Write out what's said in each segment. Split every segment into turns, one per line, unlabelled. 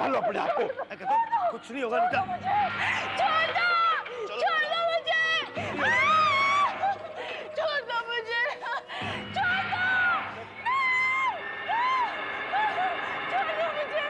संभालो अपने आप को। कुछ नहीं होगा नीता।
छोड़ दो मुझे, छोड़ दो मुझे, छोड़ दो, छोड़ दो मुझे, छोड़ दो मुझे।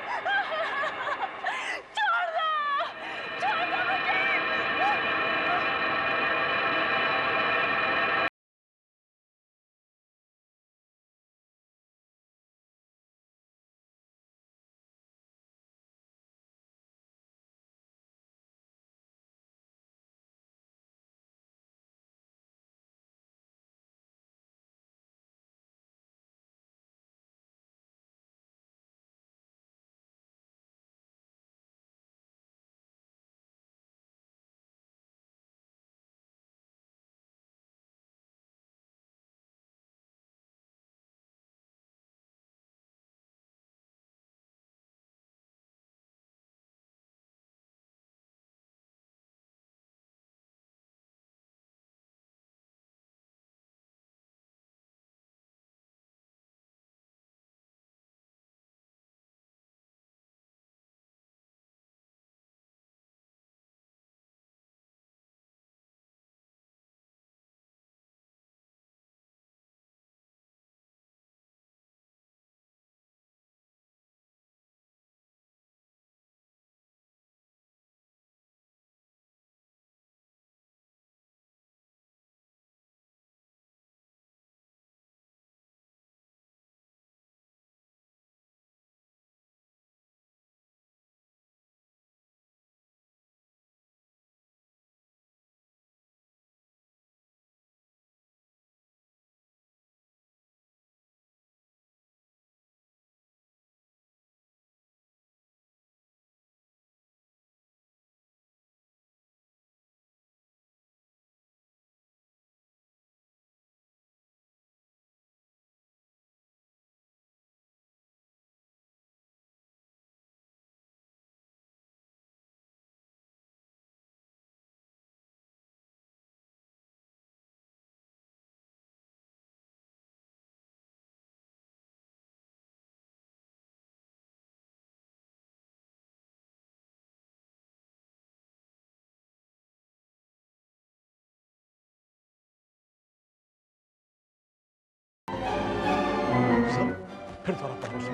फिर दौरा पड़ा मुझे,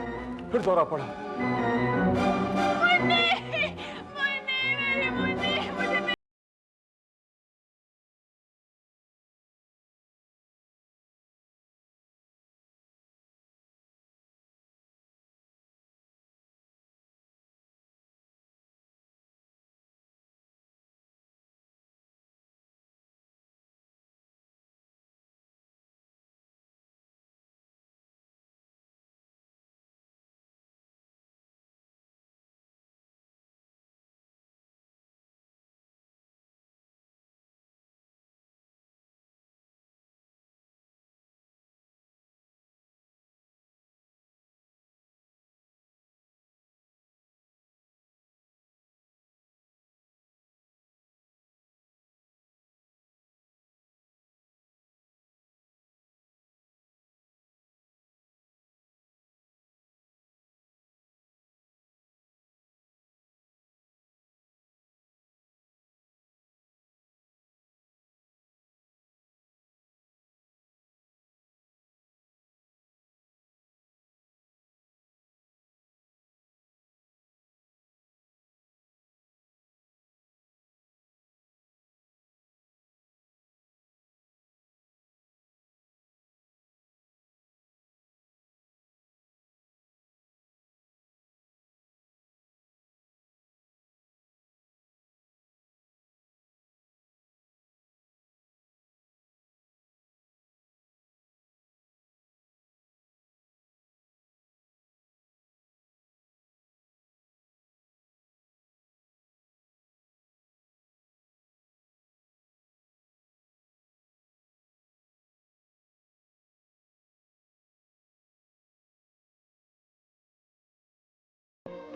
फिर दौरा पड़ा।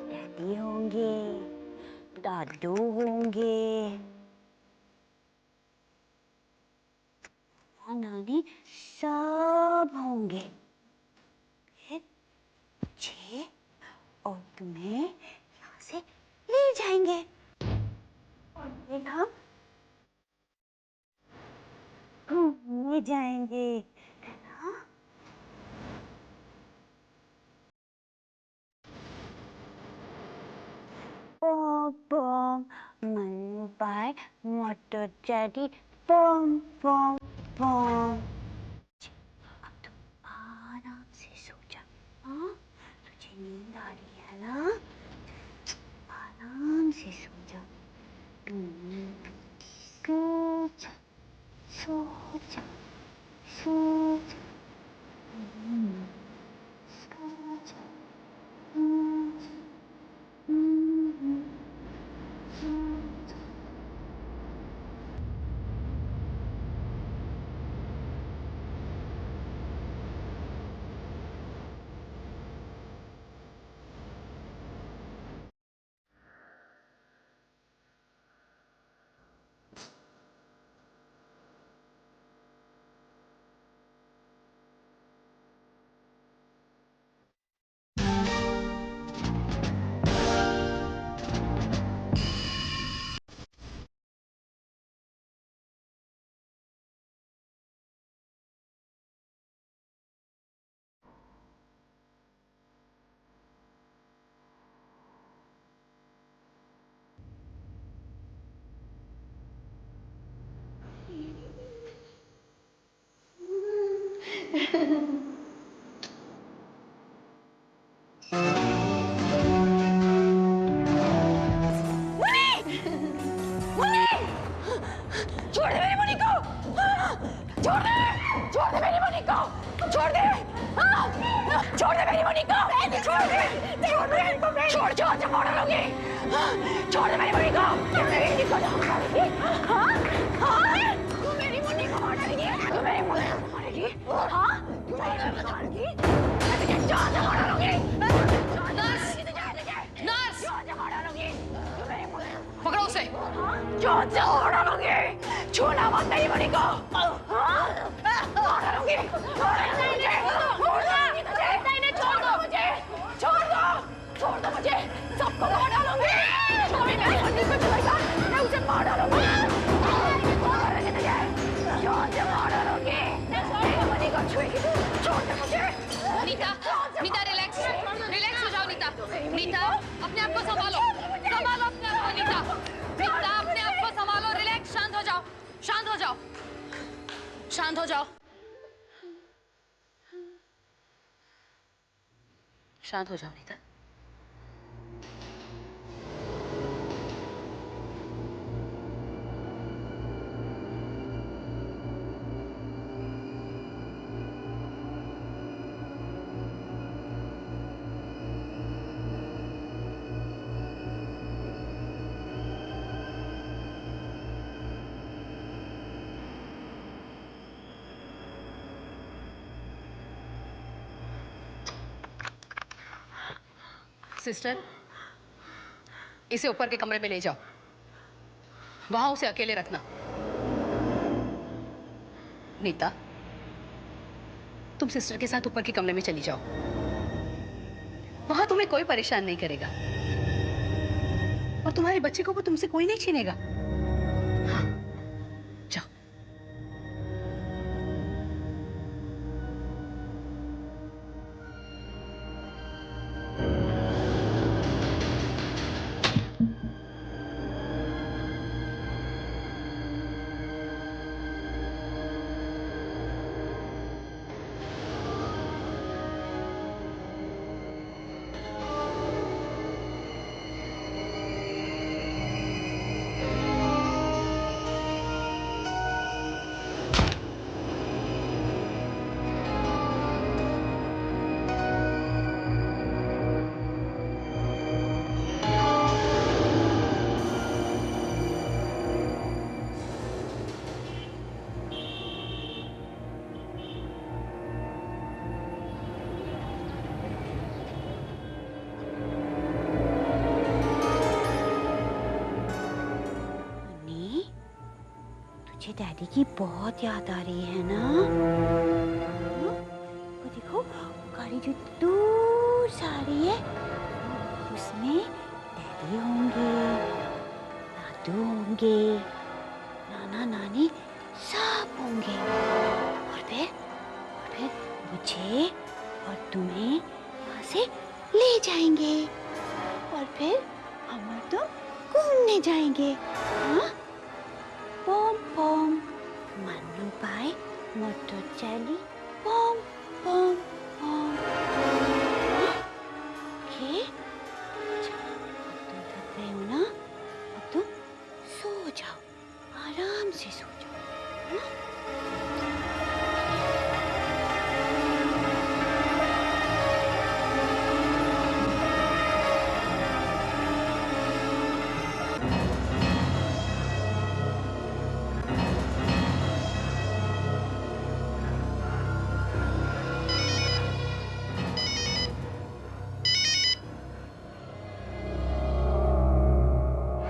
दादी होंगे, दादू होंगे, नानी सब होंगे। फिर 6 और तुम्हें यहाँ bom. Man by motor daddy. Bom bom bom. अब तुम आराम से सो जा. हाँ, तुझे नींद आ रही है ना? आराम से सो जा. सो जा, सो जा, सो जा. छोड़ दे मेरी मुन्नी को! छोड़ दे! छोड़ दे मेरी मुन्नी को! छोड़ दे! छोड़ दे मेरी मुन्नी को! छोड़ दे! छोड़ दे! छोड़ छोड़ छोड़ मार लूंगी! छोड़ दे मेरी मुन्नी को! मेरी को मारेगी! हाँ? तू मेरी मुन्नी को मारेगी? तू मेरी मुन्नी को मारेगी? हाँ? तू मेरी मुन्नी को मारेगी? मैं तुझे जान से मार लूंगी! नर्स! नर्स! जान से मार लूंगी! तू मेरी मुन्नी को पकड़ो उसे! जान से मार लूंगी! छूना मत मेरी मुन्नी को! मार लूंगी! नहीं, छोड़ दो मुझे! छोड़ दो! छोड़ दो मुझे! सबको मार डालूंगी! जो भी मेरी मुन्नी को छुएगा, मैं उसे मार डालूंगी! मारूंगी तुझे! जान से मार डालूंगी! मेरी मुन्नी को छुएगी, छोड़ दे मुझे!
नीता, नीता रिलैक्स, रिलैक्स हो जाओ नीता, नीता अपने आप को संभालो, संभालो अपने आप को नीता, नीता अपने आप को संभालो, रिलैक्स, शांत हो जाओ, शांत हो जाओ, शांत हो जाओ, शांत हो जाओ नीता। सिस्टर, इसे ऊपर के कमरे में ले जाओ, वहां उसे अकेले रखना। नीता, तुम सिस्टर के साथ ऊपर के कमरे में चली जाओ, वहां तुम्हें कोई परेशान नहीं करेगा और तुम्हारे बच्चे को वो तुमसे कोई नहीं छीनेगा। हाँ, जाओ।
मुझे डैडी की बहुत याद आ रही है ना? वो देखो, वो गाड़ी जो दूर से आ रही है, उसमें डैडी होंगे, दादू होंगे, नाना नानी सब होंगे और फिर मुझे और तुम्हें यहाँ से ले जाएंगे और फिर हम और तुम
घूमने जाएंगे। हाँ? पॉम पॉम मन्नू भाई मोटर चली पॉम पॉम पॉम। ओके तुम थक गए हो ना, अब तुम सो जाओ, आराम से सो जाओ। हाँ?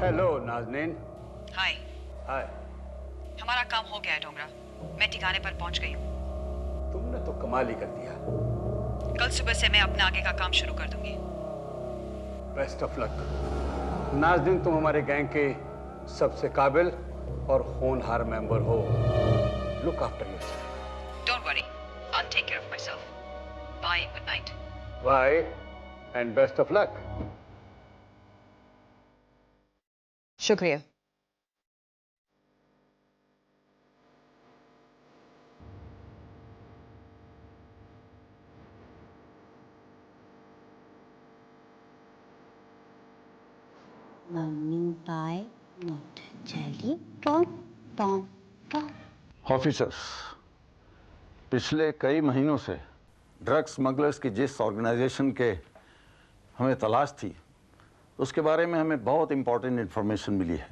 हेलो नाज़नीन।
हाय।
हाय।
हमारा काम हो गया है डोंगरा, मैं ठिकाने पर पहुंच गई हूँ।
तुमने तो कमाल ही कर दिया।
कल सुबह से मैं अपने आगे का काम शुरू कर दूंगी।
Best of luck. नाज़नीन, तुम हमारे गैंग के सबसे काबिल और होनहार मेंबर हो। Look after yourself.
Don't worry, I will take care of myself. Bye, good night.
Bye and best of luck.
शुक्रिया।
मन्नू भाई मोटर चली पॉम पॉम पॉम।
ऑफिसर्स, पिछले कई महीनों से ड्रग स्मगलर्स की जिस ऑर्गेनाइजेशन के हमें तलाश थी, उसके बारे में हमें बहुत इंपॉर्टेंट इन्फॉर्मेशन मिली है।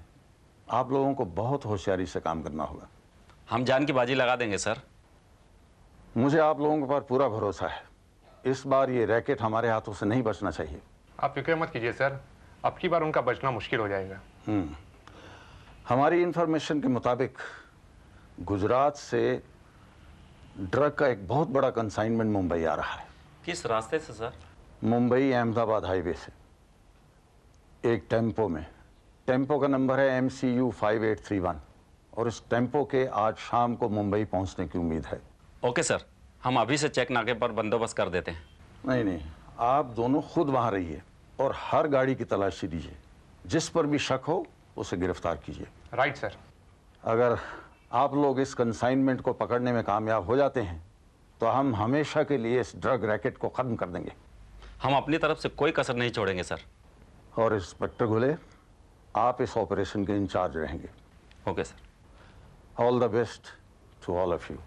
आप लोगों को बहुत होशियारी से काम करना होगा।
हम जान की बाजी लगा देंगे सर।
मुझे आप लोगों के पर पूरा भरोसा है। इस बार ये रैकेट हमारे हाथों से नहीं बचना चाहिए।
आप फिक्र मत कीजिए सर, अब की बार उनका बचना मुश्किल हो जाएगा।
हमारी इंफॉर्मेशन के मुताबिक गुजरात से ड्रग का एक बहुत बड़ा कंसाइनमेंट मुंबई आ रहा है।
किस रास्ते से सर?
मुंबई अहमदाबाद हाईवे से, एक टेम्पो में। टेम्पो का नंबर है MCU 5831 और इस टेम्पो के आज शाम को मुंबई पहुंचने की उम्मीद है।
ओके सर, हम अभी से चेक नाके पर बंदोबस्त कर देते हैं।
नहीं नहीं, आप दोनों खुद वहां रहिए और हर गाड़ी की तलाशी दीजिए। जिस पर भी शक हो उसे गिरफ्तार कीजिए।
Right sir.
अगर आप लोग इस कंसाइनमेंट को पकड़ने में कामयाब हो जाते हैं तो हम हमेशा के लिए इस ड्रग रैकेट को खत्म कर देंगे।
हम अपनी तरफ से कोई कसर नहीं छोड़ेंगे सर।
और इंस्पेक्टर घुले, आप इस ऑपरेशन के इंचार्ज रहेंगे।
Okay sir.
All the best to all of you.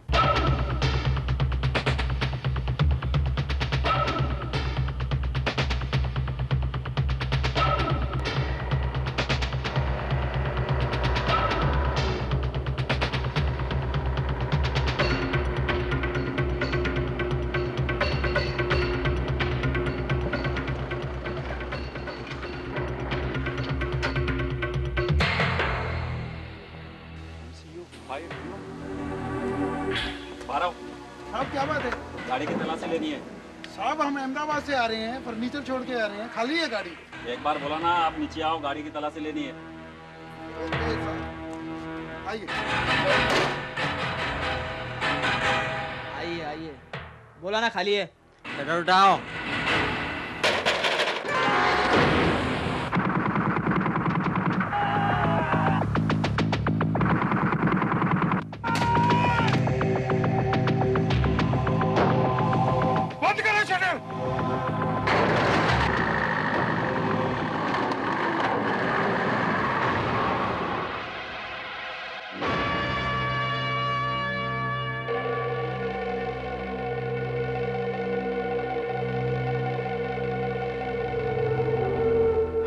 साहब क्या बात है?
गाड़ी की तलाशी लेनी है।
साहब हम अहमदाबाद से आ रहे हैं, फर्नीचर छोड़ के आ रहे हैं, खाली है गाड़ी।
एक बार बोला ना, आप नीचे आओ, गाड़ी की तलाशी लेनी है।
ओके साहब, आइए।
आइए आइए, बोला ना खाली है। शटर उठाओ।
बंद करो शटर।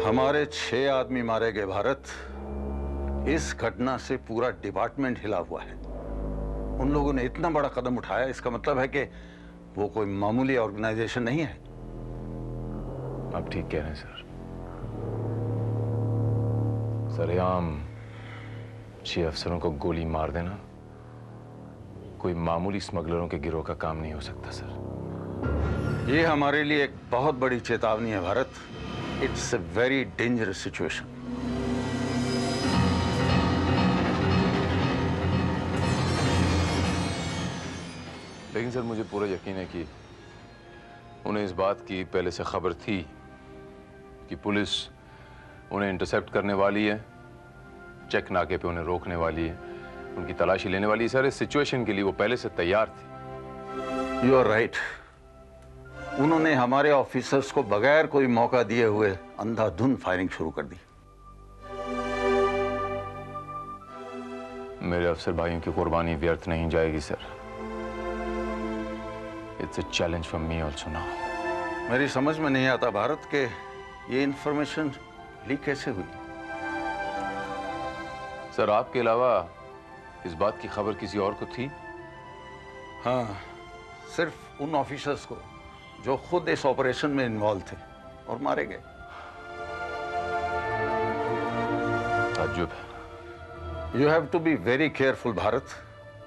हमारे 6 आदमी मारे गए भारत। इस घटना से पूरा डिपार्टमेंट हिला हुआ है। उन लोगों ने इतना बड़ा कदम उठाया, इसका मतलब है कि वो कोई मामूली ऑर्गेनाइजेशन नहीं है।
आप ठीक कह रहे हैं सर। सरेआम 6 अफसरों को गोली मार देना कोई मामूली स्मगलरों के गिरोह का काम नहीं हो सकता सर।
ये हमारे लिए एक बहुत बड़ी चेतावनी है Bharat. It's a very dangerous situation.
लेकिन सर मुझे पूरा यकीन है कि उन्हें इस बात की पहले से खबर थी कि पुलिस उन्हें इंटरसेप्ट करने वाली है, चेक नाके पे उन्हें रोकने वाली है, उनकी तलाशी लेने वाली है। सर, इस सिचुएशन के लिए वो पहले से तैयार थी।
You are right. उन्होंने हमारे ऑफिसर्स को बगैर कोई मौका दिए हुए अंधाधुंध फायरिंग शुरू कर दी।
मेरे अफसर भाइयों की कुर्बानी व्यर्थ नहीं जाएगी sir. It's a challenge for me also now.
मेरी समझ में नहीं आता भारत के ये इंफॉर्मेशन लीक कैसे हुई?
सर, आपके अलावा इस बात की खबर किसी और को थी?
हाँ, सिर्फ उन ऑफिसर्स को जो खुद इस ऑपरेशन में इन्वॉल्व थे और मारे गए।
ताज्जुब।
You have to be very careful Bharat.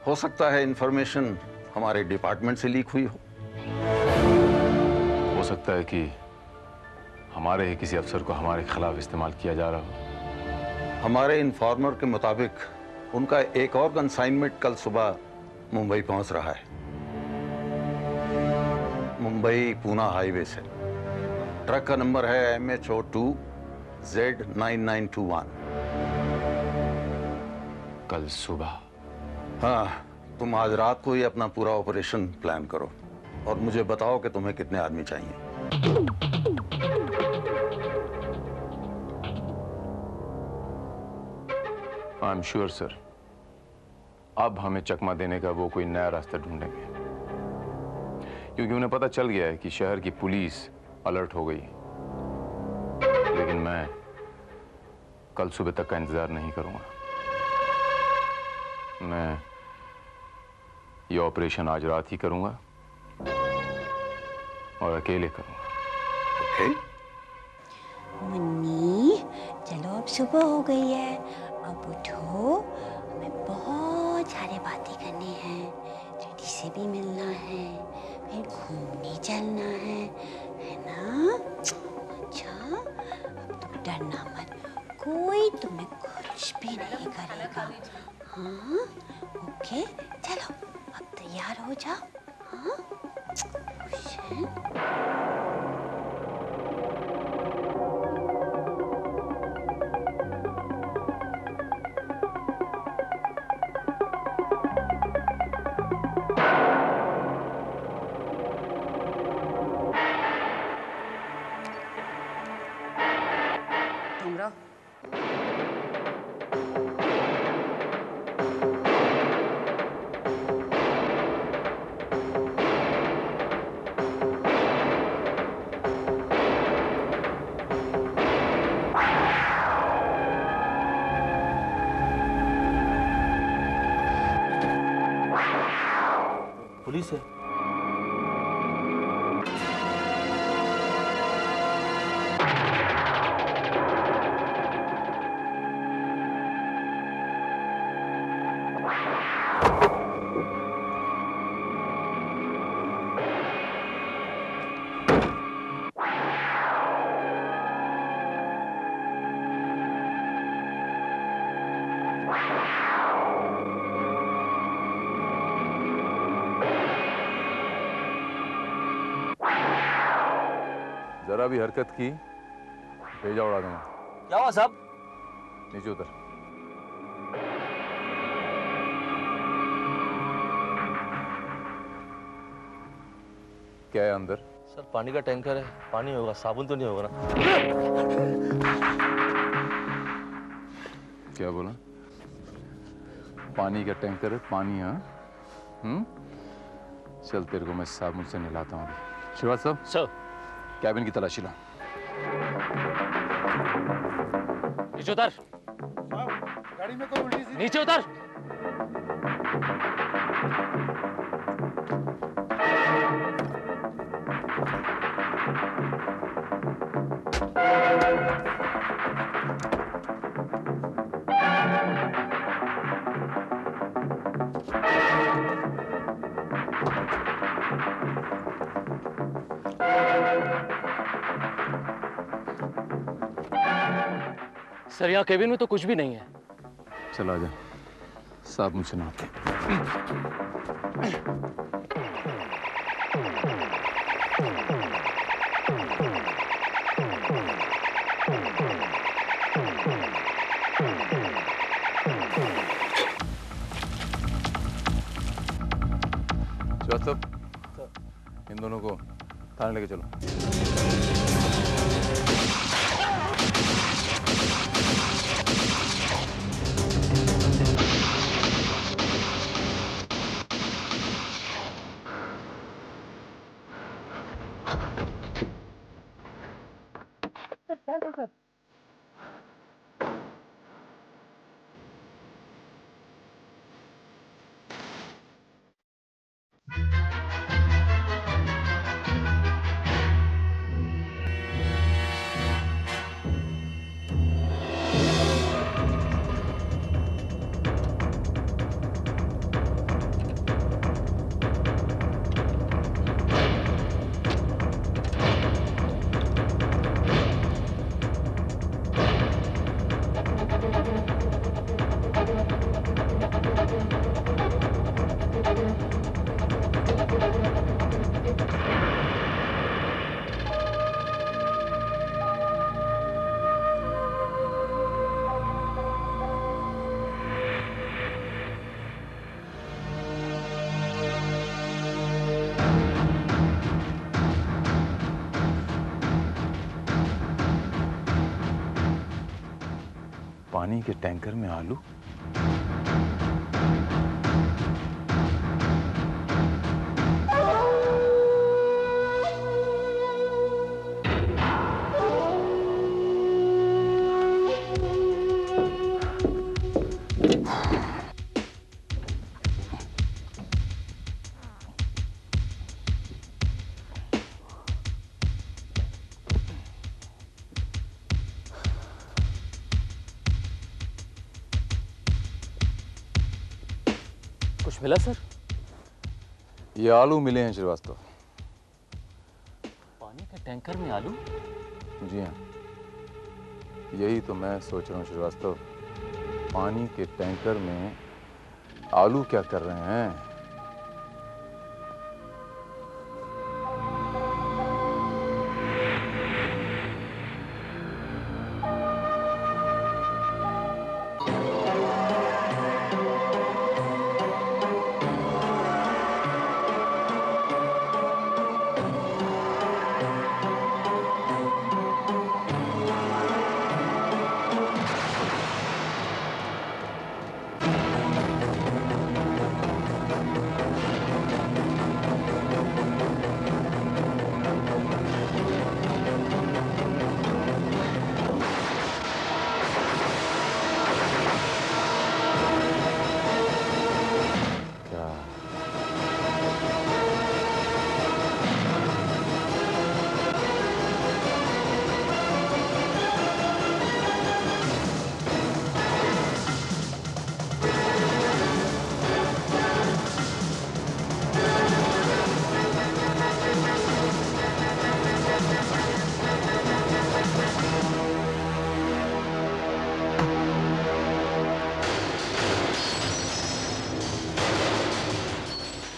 हो सकता है इंफॉर्मेशन हमारे डिपार्टमेंट से लीक हुई
हो सकता है कि हमारे ही किसी अफसर को हमारे खिलाफ इस्तेमाल किया जा रहा हो।
हमारे इन्फॉर्मर के मुताबिक उनका एक और कंसाइनमेंट कल सुबह मुंबई पहुंच रहा है, मुंबई पूना हाईवे से। ट्रक का नंबर है MHO2 Z9921।
कल सुबह?
हाँ, तुम आज रात को ही अपना पूरा ऑपरेशन प्लान करो और मुझे बताओ कि तुम्हें कितने आदमी चाहिए।
आई एम श्योर सर, अब हमें चकमा देने का वो कोई नया रास्ता ढूंढेंगे, क्योंकि उन्हें पता चल गया है कि शहर की पुलिस अलर्ट हो गई। लेकिन मैं कल सुबह तक का इंतजार नहीं करूंगा। मैं ये ऑपरेशन आज रात ही करूंगा और अकेले करूंगा।
ओके?
मुन्नी, चलो अब सुबह हो गई है, अब उठो। हमें बहुत सारी बातें करनी है, दीदी से भी मिलना है, फिर घूमने चलना है ना? अच्छा, अब तुम डरना मत, कोई तुम्हें कुछ भी नहीं करेगा। हाँ, ओके, चलो अब तैयार हो जाओ। हाँ, खुश हैं?
डोंगरा,
पुलिस है।
जरा भी हरकत की भेजा उड़ा दूंगा।
क्या हुआ साहब?
नीचे उतर। क्या है अंदर?
सर, पानी का टैंकर है। पानी होगा, साबुन तो नहीं होगा ना?
क्या बोला? पानी का टैंकर है? पानी? हाँ, चल तेरे को मैं साबुन से नहलाता हूँ। श्रीवास्तव
सर,
कैबिन की तलाशी लो।
नीचे उतर।
गाड़ी में कोई उल्टी सी
नीचे उतर। सर, यहाँ केबिन में तो कुछ भी नहीं है।
चला जा, साबुन से नहाते। थाने लेके चलो। पानी के टैंकर में आलू?
कुछ मिला सर?
ये आलू मिले हैं श्रीवास्तव।
पानी के टैंकर में आलू?
जी हाँ, यही तो मैं सोच रहा हूँ श्रीवास्तव, पानी के टैंकर में आलू क्या कर रहे हैं?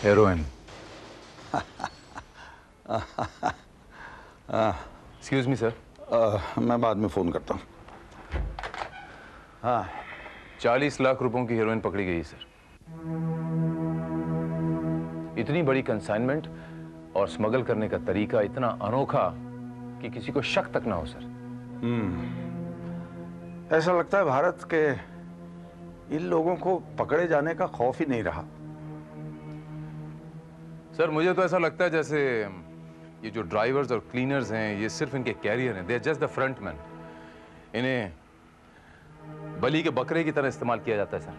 हेरोइन। Excuse me sir.
मैं बाद में फोन करता हूँ।
हाँ, 40 लाख रुपयों की हेरोइन पकड़ी गई सर। इतनी बड़ी कंसाइनमेंट और स्मगल करने का तरीका इतना अनोखा कि किसी को शक तक ना हो सर।
ऐसा लगता है भारत के इन लोगों को पकड़े जाने का खौफ ही नहीं रहा।
सर मुझे तो ऐसा लगता है जैसे ये जो ड्राइवर्स और क्लीनर्स हैं ये सिर्फ इनके कैरियर हैं, they are just the front man. इन्हें बलि के बकरे की तरह इस्तेमाल किया जाता है सर।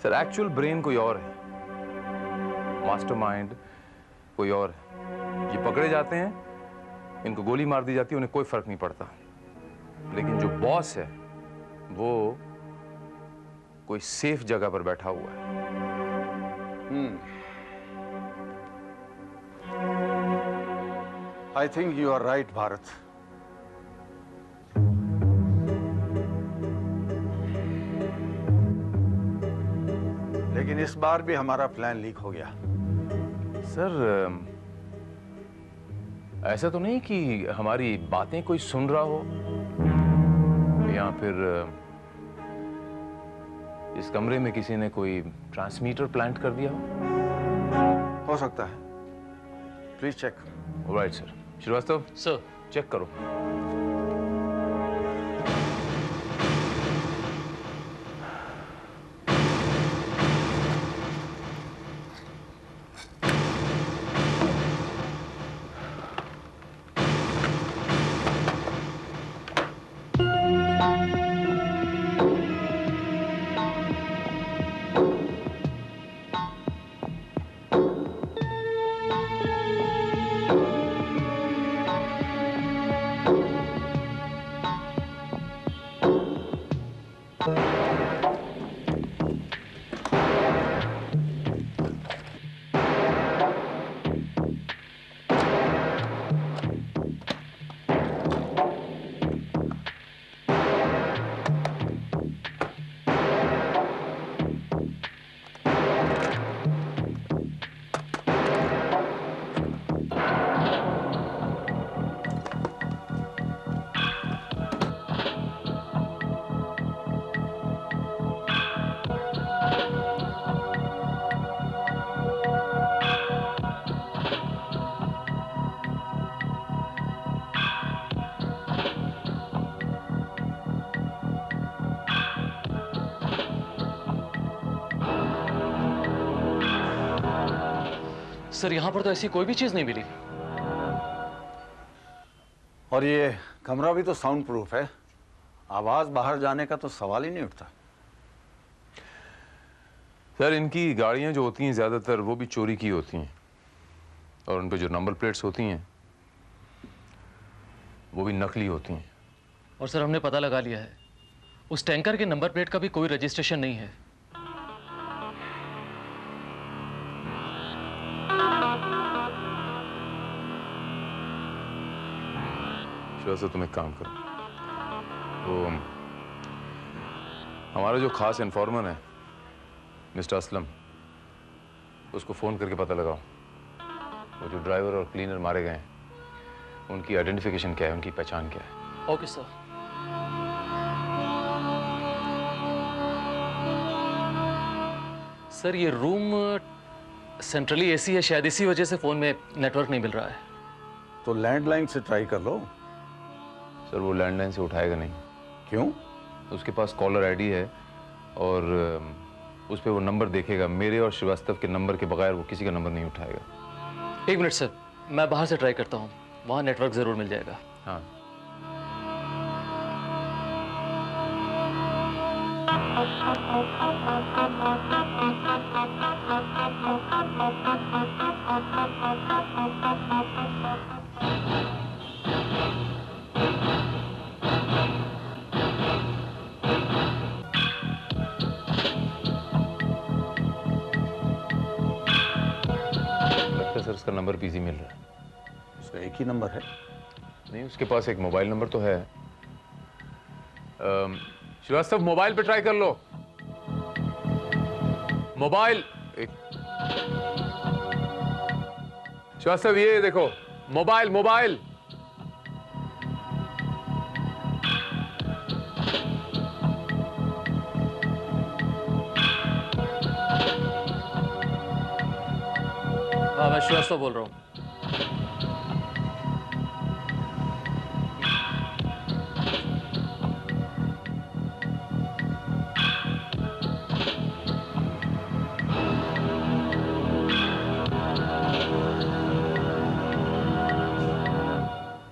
सर एक्चुअल ब्रेन कोई और है, मास्टरमाइंड कोई और है। ये पकड़े जाते हैं, इनको गोली मार दी जाती है, उन्हें कोई फर्क नहीं पड़ता। लेकिन जो बॉस है वो कोई सेफ जगह पर बैठा हुआ है।
I think you are right, Bharat. लेकिन इस बार भी हमारा प्लान लीक हो गया।
सर ऐसा तो नहीं कि हमारी बातें कोई सुन रहा हो या फिर इस कमरे में किसी ने कोई ट्रांसमीटर प्लांट कर दिया हो?
सकता है, please check.
Alright sir. Shrivastava
sir,
check करो।
सर यहाँ पर तो ऐसी कोई भी चीज नहीं मिली।
और ये कमरा भी तो साउंड प्रूफ है, आवाज बाहर जाने का तो सवाल ही नहीं उठता।
सर इनकी गाड़ियां जो होती हैं ज्यादातर वो भी चोरी की होती हैं, और उन पे जो नंबर प्लेट्स होती हैं वो भी नकली होती हैं।
और सर हमने पता लगा लिया है, उस टैंकर के नंबर प्लेट का भी कोई रजिस्ट्रेशन नहीं है।
श्रीवास्तव तुम एक काम करो, तो हमारा जो खास इन्फॉर्मर है मिस्टर असलम, उसको फ़ोन करके पता लगाओ वो जो ड्राइवर और क्लीनर मारे गए हैं उनकी आइडेंटिफिकेशन क्या है, उनकी पहचान क्या है।
Okay sir. सर ये रूम सेंट्रली एसी है, शायद इसी वजह से फ़ोन में नेटवर्क नहीं मिल रहा है।
तो लैंडलाइन से ट्राई कर लो।
सर वो लैंडलाइन से उठाएगा नहीं।
क्यों?
उसके पास कॉलर आईडी है और उस पर वो नंबर देखेगा, मेरे और श्रीवास्तव के नंबर के बगैर वो किसी का नंबर नहीं उठाएगा।
एक मिनट सर, मैं बाहर से ट्राई करता हूँ, वहाँ नेटवर्क ज़रूर मिल जाएगा।
हाँ। सर उसका नंबर बिजी मिल रहा है।
उसका एक ही नंबर है?
नहीं, उसके पास एक मोबाइल नंबर तो है। श्रीवास्तव मोबाइल पे ट्राई कर लो। मोबाइल श्रीवास्तव ये देखो, मोबाइल मोबाइल।
हाँ मैं श्रीवास्तव बोल रहा हूँ।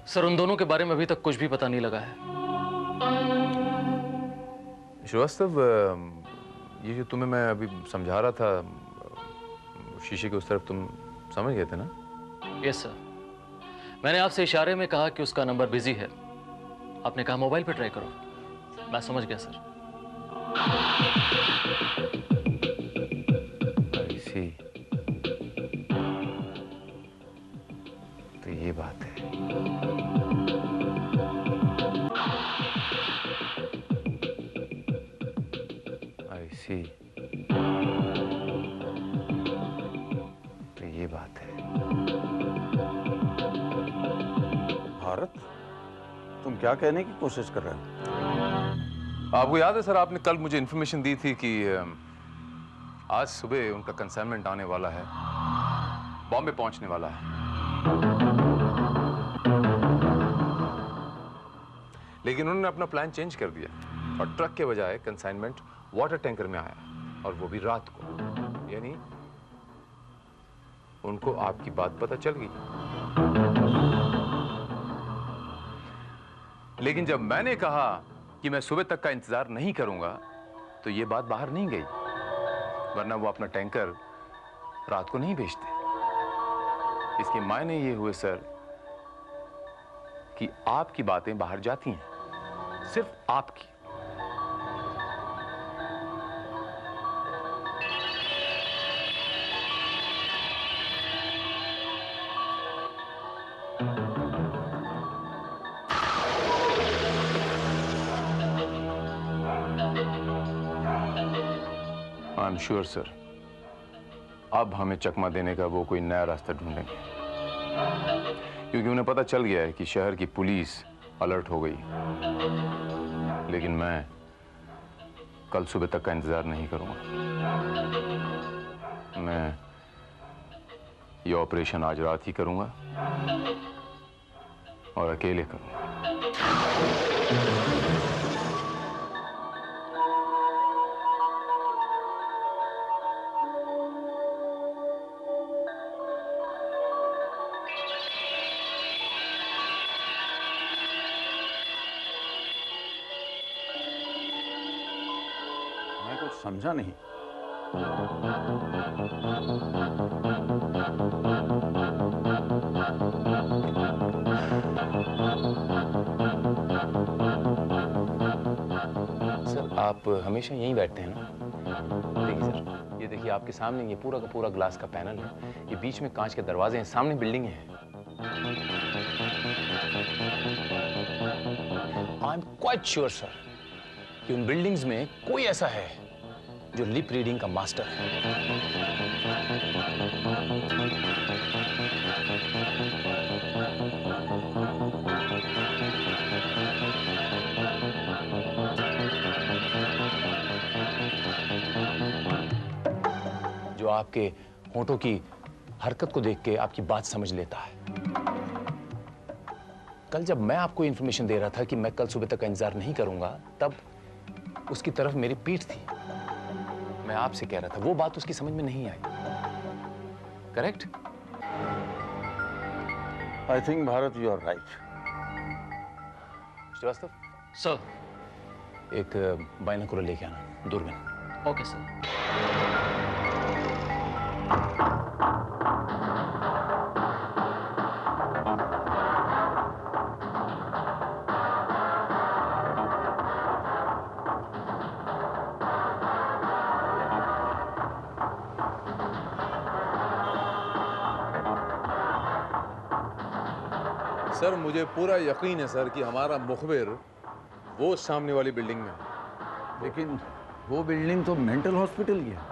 सर उन दोनों के बारे में अभी तक कुछ भी पता नहीं लगा है।
श्रीवास्तव ये जो तुम्हें मैं अभी समझा रहा था, शीशे के उस तरफ, तुम समझ गए थे ना?
यस सर, मैंने आपसे इशारे में कहा कि उसका नंबर बिजी है, आपने कहा मोबाइल पे ट्राई करो, मैं समझ गया सर।
I see। तो ये बात है। I see। तो ये बात है।
भारत, तुम क्या कहने की कोशिश कर रहे हो?
आपको याद है सर, आपने कल मुझे इन्फॉर्मेशन दी थी कि आज सुबह उनका कंसाइनमेंट आने वाला है, बॉम्बे पहुंचने वाला है। लेकिन उन्होंने अपना प्लान चेंज कर दिया और ट्रक के बजाय कंसाइनमेंट वाटर टैंकर में आया, और वो भी रात को। यानी उनको आपकी बात पता चल गई। लेकिन जब मैंने कहा कि मैं सुबह तक का इंतजार नहीं करूंगा, तो ये बात बाहर नहीं गई, वरना वो अपना टैंकर रात को नहीं भेजते। इसके मायने ये हुए सर कि आपकी बातें बाहर जाती हैं, सिर्फ आपकी। आई एम श्योर सर, अब हमें चकमा देने का वो कोई नया रास्ता ढूंढेंगे, क्योंकि उन्हें पता चल गया है कि शहर की पुलिस अलर्ट हो गई। लेकिन मैं कल सुबह तक का इंतजार नहीं करूंगा। मैं ये ऑपरेशन आज रात ही करूंगा, और अकेले करूंगा।
मैं कुछ समझा नहीं।
सर, आप हमेशा यहीं बैठते हैं ना? देखिए सर, ये देखिए आपके सामने ये पूरा का पूरा ग्लास का पैनल है, ये बीच में कांच के दरवाजे हैं, सामने बिल्डिंग है। I am quite sure sir कि उन बिल्डिंग्स में कोई ऐसा है जो लिप रीडिंग का मास्टर है। जो आपके होठों की हरकत को देख के आपकी बात समझ लेता है। कल जब मैं आपको इंफॉर्मेशन दे रहा था कि मैं कल सुबह तक का इंतजार नहीं करूंगा, तब उसकी तरफ मेरी पीठ थी। मैं आपसे कह रहा था, वो बात उसकी समझ में नहीं आई। Correct?
I think Bharat, you are right.
Srivastava
sir,
एक बाइनोकुलर लेके आना, दूरबीन।
Okay sir.
सर, मुझे पूरा यकीन है सर कि हमारा मुखबिर वो सामने वाली बिल्डिंग में है।
लेकिन वो बिल्डिंग तो मेंटल हॉस्पिटल की है।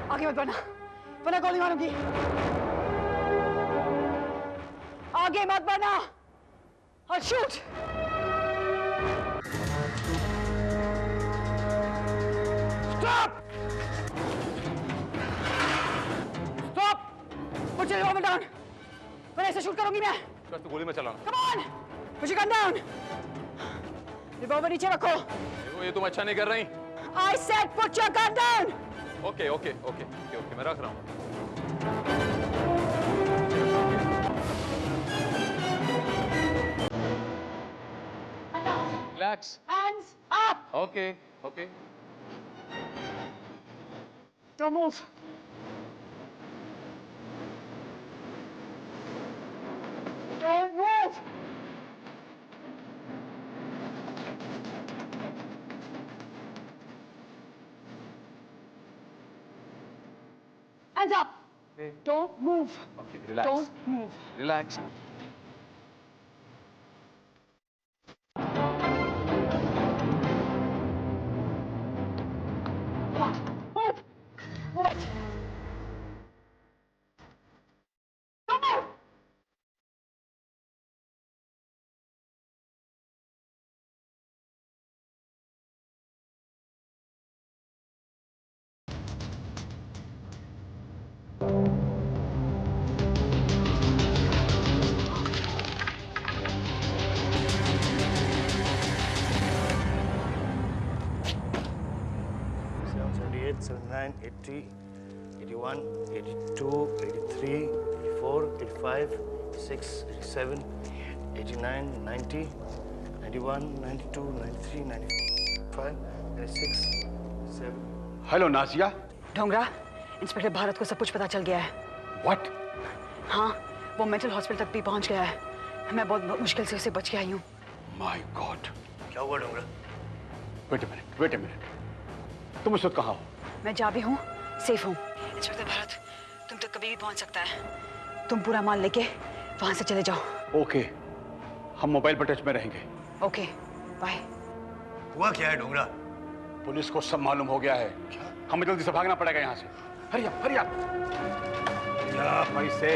आगे मत बढ़ना, वरना गोली मारूंगी। आगे मत बढ़ना, I'll shoot. Stop! Stop! Put your revolver down. पर ऐसे शूट करूंगी मैं.
बस तो गोली में चलाना.
Come on! Put your gun down. Revolver नीचे रखो.
देखो ये तुम अच्छा नहीं कर रही.
I said put your gun down.
Okay okay okay okay okay मैं रख रहा हूँ. Relax.
Hands up.
Okay okay.
Don't move. Don't move. Hands up.
Okay.
Don't move.
Okay, relax.
Don't move.
Relax.
Move. Move it. Don't move.
Seven, 78, 79, 80, 81, 82, 83, 84, 85, 86, 87, 89, 90, 91, 92, 93, 95, 96, 7.
Hello Nazia.
Dhongra, inspector Bharat को सब कुछ पता चल गया है.
What?
हाँ, वो मेंटल हॉस्पिटल तक भी पहुंच गया है. मैं बहुत मुश्किल से उसे बच के आई हूँ.
My God.
क्या हुआ डोंगरा?
Wait a minute. तुम इस वक्त कहाँ हो?
मैं जा भी हूँ, सेफ हूँ. इंस्पेक्टर भारत, तुम तो कभी भी पहुंच सकता है. तुम पूरा माल लेके वहां से चले जाओ.
ओके. हम मोबाइल पर टच में रहेंगे.
Okay, bye.
हुआ क्या है डोंगरा?
पुलिस को सब मालूम हो गया है. हमें जल्दी से भागना पड़ेगा यहाँ से. Hurry up. या पैसे.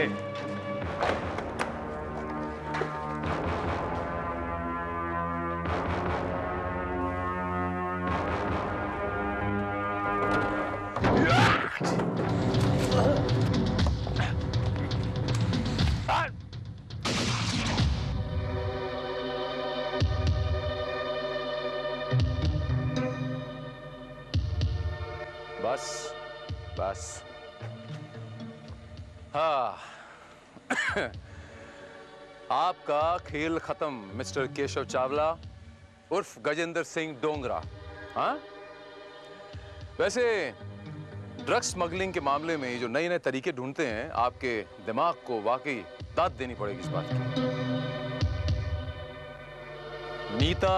बस हाँ. आपका खेल खत्म मिस्टर केशव चावला उर्फ गजेंद्र सिंह डोंगरा. हाँ, वैसे ड्रग्स स्मगलिंग के मामले में जो नए नए तरीके ढूंढते हैं, आपके दिमाग को वाकई दाद देनी पड़ेगी इस बात की. नीता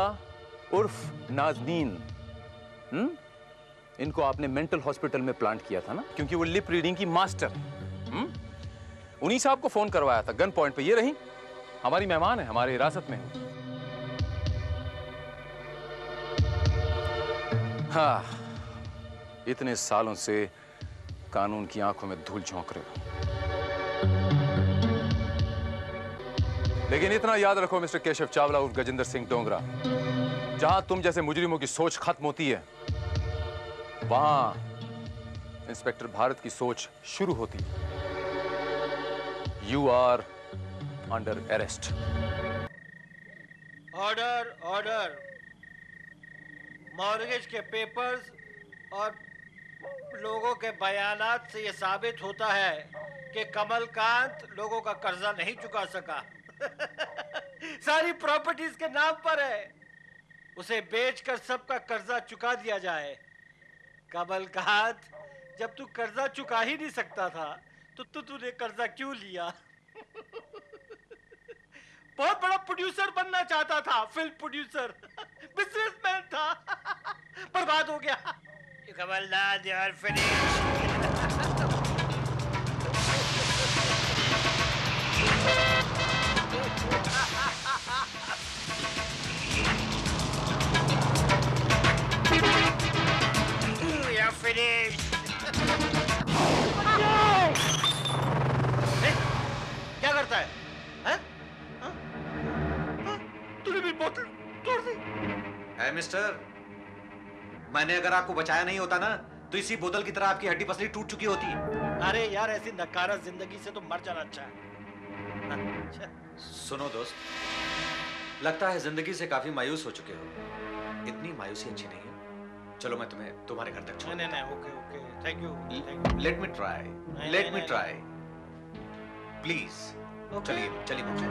उर्फ नाज़नीन, इनको आपने मेंटल हॉस्पिटल में प्लांट किया था ना, क्योंकि वो लिप रीडिंग की मास्टर है. उन्हीं से आपको फोन करवाया था गन पॉइंट पे. ये रही हमारी मेहमान है, हमारी हिरासत में है. हाँ, इतने सालों से कानून की आंखों में धूल झोंक रहे हो. लेकिन इतना याद रखो मिस्टर केशव चावला उर्फ गजेंद्र सिंह डोंगरा, जहां तुम जैसे मुजरिमों की सोच खत्म होती है, वहां इंस्पेक्टर भारत की सोच शुरू होती है. You are under arrest.
Order. Mortgage के पेपर्स और लोगों के बयानात से यह साबित होता है कि कमलकांत लोगों का कर्जा नहीं चुका सका. सारी प्रॉपर्टीज के नाम पर है. उसे बेचकर सबका कर्जा चुका दिया जाए. कमलकांत, जब तू कर्जा चुका ही नहीं सकता था तो तूने कर्जा क्यों लिया? बहुत बड़ा प्रोड्यूसर बनना चाहता था, फिल्म प्रोड्यूसर, बिजनेसमैन था, बर्बाद हो गया. Kamalnath, you are finished. You're finished. क्या करता है? हैं? तूने मेरी बोतल तोड़ दी।
है मिस्टर, मैंने अगर आपको बचाया नहीं होता ना तो इसी बोतल की तरह आपकी हड्डी पसली टूट चुकी होती।
अरे यार, ऐसी नकारा जिंदगी से तो मर जाना अच्छा है।
सुनो दोस्त, लगता है जिंदगी से काफी मायूस हो चुके हो। इतनी मायूसी अच्छी नहीं है। चलो मैं तुम्हें तुम्हारे घर तक छोड़।
नहीं, okay, thank you.
Let me try please. चलिए मुझे।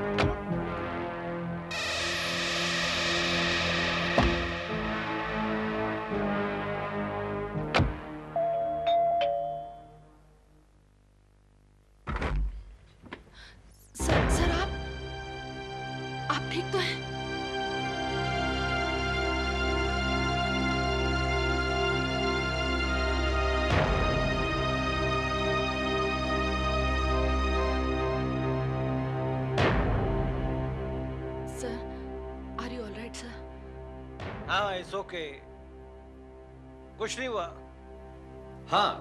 सर आप ठीक तो हैं? Sir, are you alright sir?
हाँ, इट्स ओके। कुछ नहीं हुआ।
हाँ,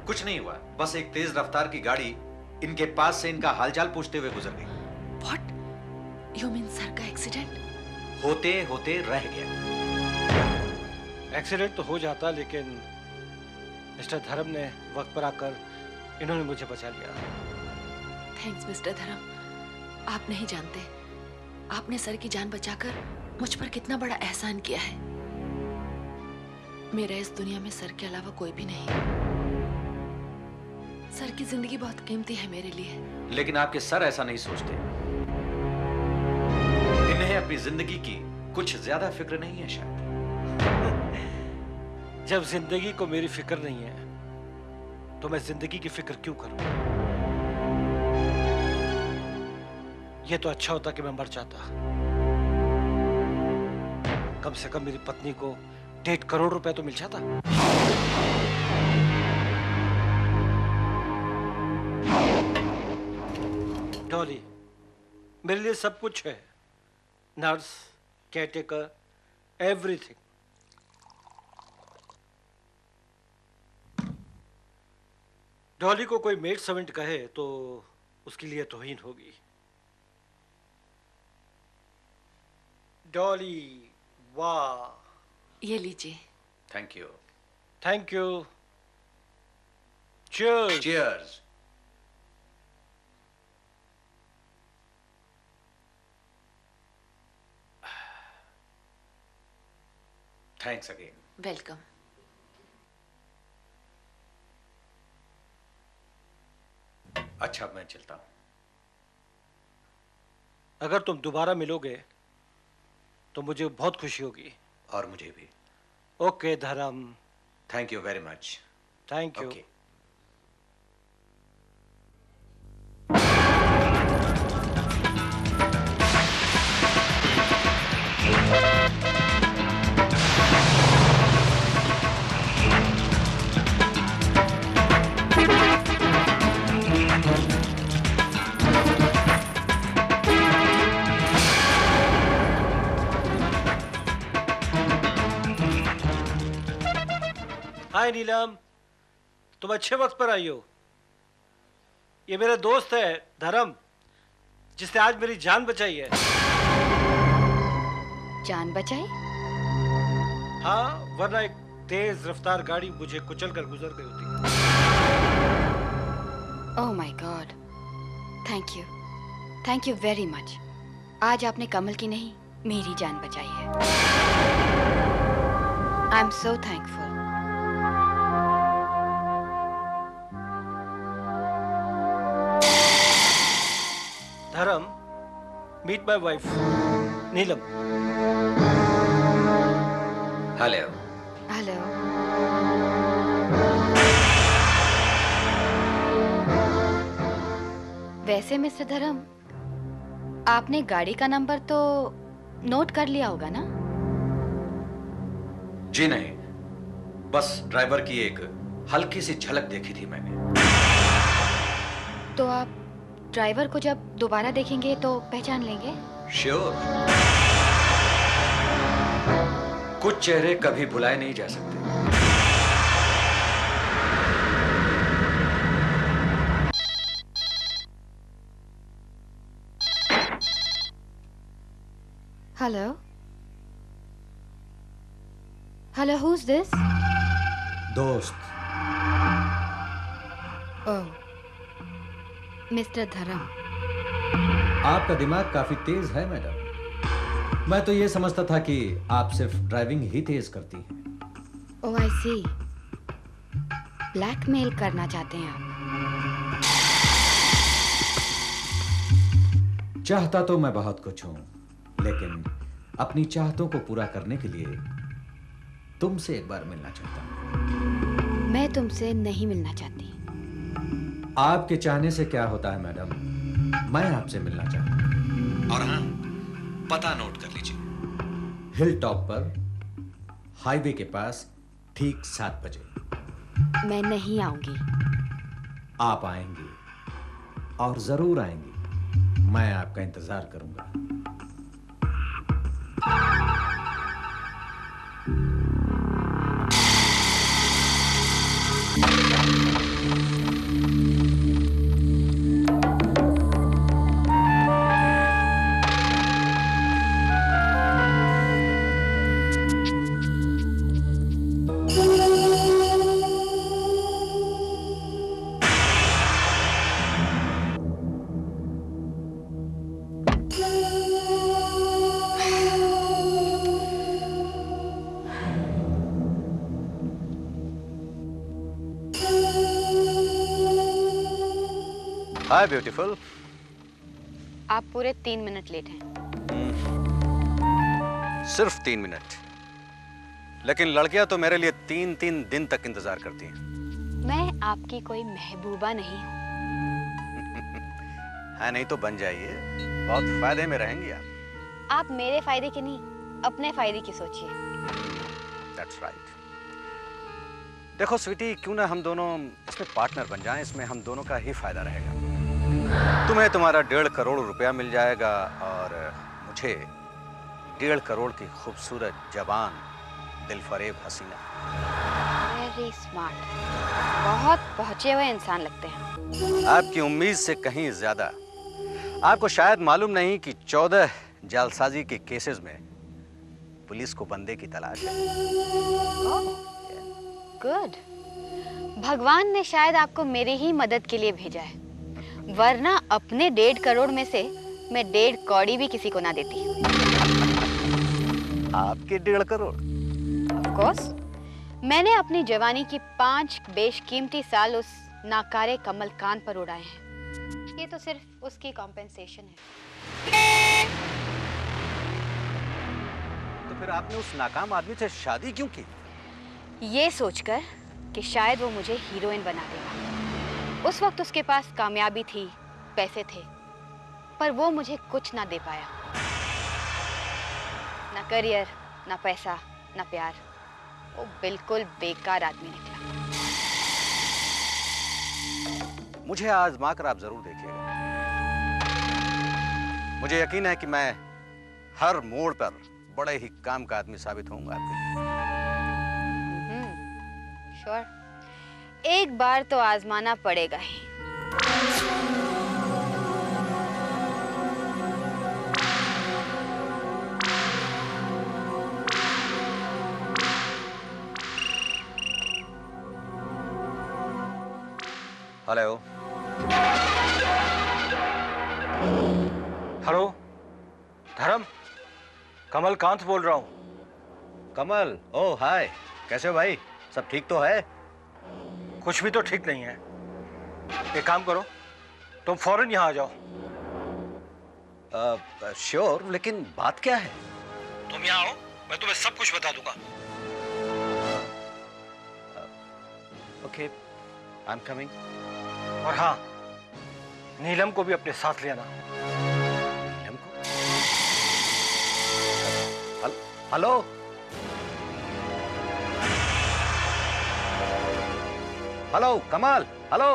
कुछ नहीं हुआ, बस एक तेज रफ्तार की गाड़ी इनके पास से इनका हालचाल पूछते हुए गुजर गई।
What? You mean सर का एक्सीडेंट?
होते होते रह गया।
एक्सीडेंट तो हो जाता, लेकिन मिस्टर धर्म ने वक्त पर आकर इन्होंने मुझे बचा लिया।
थैंक्स मिस्टर धर्म। आप नहीं जानते, आपने सर की जान बचाकर मुझ पर कितना बड़ा एहसान किया है। मेरा इस दुनिया में सर के अलावा कोई भी नहीं। सर की जिंदगी बहुत कीमती है मेरे लिए।
लेकिन आपके सर ऐसा नहीं सोचते। इन्हें अपनी जिंदगी की कुछ ज्यादा फिक्र नहीं है शायद।
जब जिंदगी को मेरी फिक्र नहीं है तो मैं जिंदगी की फिक्र क्यों करूं? यह तो अच्छा होता कि मैं मर जाता। कम से कम मेरी पत्नी को 1.5 करोड़ रुपए तो मिल जाता। डॉली मेरे लिए सब कुछ है। Nurse, caretaker, everything. डॉली को कोई मेड सर्वेंट कहे तो उसके लिए तौहीन होगी। डॉली, वाह।
ये लीजिए।
Thank you.
Thank you. Cheers.
Cheers. Thanks again.
Welcome.
अच्छा, मैं चलता हूं।
अगर तुम दोबारा मिलोगे तो मुझे बहुत खुशी होगी।
और मुझे भी।
Okay Dharam.
Thank you very much.
Thank you. Hi Neelam, तुम अच्छे वक्त पर आई हो। ये मेरा दोस्त है धर्म, जिसने आज मेरी जान बचाई है।
जान बचाई?
हाँ, वरना एक तेज रफ्तार गाड़ी मुझे कुचल कर गुजर गई होती।
Oh my God, thank you very much. आज आपने कमल की नहीं मेरी जान बचाई है। I am so thankful.
Dharam, meet my wife Neelam.
Hello.
Hello. वैसे मिस्टर धर्म, आपने गाड़ी का नंबर तो नोट कर लिया होगा ना?
जी नहीं, बस ड्राइवर की एक हल्की सी झलक देखी थी मैंने।
तो आप ड्राइवर को जब दोबारा देखेंगे तो पहचान लेंगे?
श्योर। कुछ चेहरे कभी भुलाए नहीं जा सकते।
Hello? Hello, who's this?
दोस्त।
Oh, Mr. धर्म।
आपका दिमाग काफी तेज है मैडम। मैं तो ये समझता था कि आप सिर्फ ड्राइविंग ही तेज करती हैं।
Oh, I see. ब्लैकमेल करना चाहते हैं आप?
चाहता तो मैं बहुत कुछ हूं, लेकिन अपनी चाहतों को पूरा करने के लिए तुमसे एक बार मिलना चाहता हूं।
मैं तुमसे नहीं मिलना चाहती।
आपके चाहने से क्या होता है मैडम, मैं आपसे मिलना चाहता हूं। और हाँ, पता नोट कर लीजिए। हिल टॉप पर, हाईवे के पास, ठीक 7 बजे।
मैं नहीं आऊंगी।
आप आएंगी, और जरूर आएंगी। मैं आपका इंतजार करूंगा।
हाय ब्यूटीफुल।
आप पूरे 3 मिनट लेट हैं।
सिर्फ 3 मिनट, लेकिन लड़कियां तो मेरे लिए 3-3 दिन तक इंतजार करती हैं।
मैं आपकी कोई महबूबा नहीं हूँ।
है नहीं तो बन जाइए, बहुत फायदे में रहेंगी आप।
आप मेरे फायदे की नहीं, अपने फायदे की सोचिए।
That's right. देखो स्वीटी, क्यों ना हम दोनों इसमें पार्टनर बन जाएं, इसमें हम दोनों का ही फायदा रहेगा। तुम्हें तुम्हारा 1.5 करोड़ रुपया मिल जाएगा और मुझे 1.5 करोड़ की खूबसूरत जवान दिलफरेब हसीना।
वेरी स्मार्ट, बहुत पहुंचे हुए इंसान लगते हैं।
आपकी उम्मीद से कहीं ज्यादा। आपको शायद मालूम नहीं कि 14 जालसाजी के केसेस में पुलिस को बंदे की तलाश है।
गुड। भगवान ने शायद आपको मेरी ही मदद के लिए भेजा है, वरना अपने 1.5 करोड़ में से मैं 1.5 कौड़ी भी किसी को ना देती।
आपके 1.5 करोड़?
Of course, मैंने अपनी जवानी की 5 बेशकीमती साल उस नाकारे कमलकांत पर उड़ाए हैं। ये तो सिर्फ उसकी कॉम्पेंसेशन है।
तो फिर आपने उस नाकाम आदमी से शादी क्यों की?
ये सोचकर कि शायद वो मुझे हीरोइन बना देगा। उस वक्त उसके पास कामयाबी थी, पैसे थे, पर वो मुझे कुछ ना दे पाया। ना करियर, ना पैसा, ना प्यार। वो बिल्कुल बेकार आदमी निकला।
मुझे आजमा कर आप जरूर देखिएगा। मुझे यकीन है कि मैं हर मोड़ पर बड़े ही काम का आदमी साबित होऊंगा आपके लिए।
श्योर, एक बार तो आजमाना पड़ेगा ही।
हेलो।
हेलो धर्म, कमलकांत बोल रहा हूँ।
कमल, ओ हाय, कैसे हो भाई? सब ठीक तो है?
कुछ भी तो ठीक नहीं है। एक काम करो, तुम फौरन यहाँ आ जाओ।
श्योर, लेकिन बात क्या है?
तुम यहाँ आओ, मैं तुम्हें सब कुछ बता दूंगा।
Okay, I am coming.
और हाँ, नीलम को भी अपने साथ ले आना।
नीलम को? हेलो? हेलो कमाल, हेलो।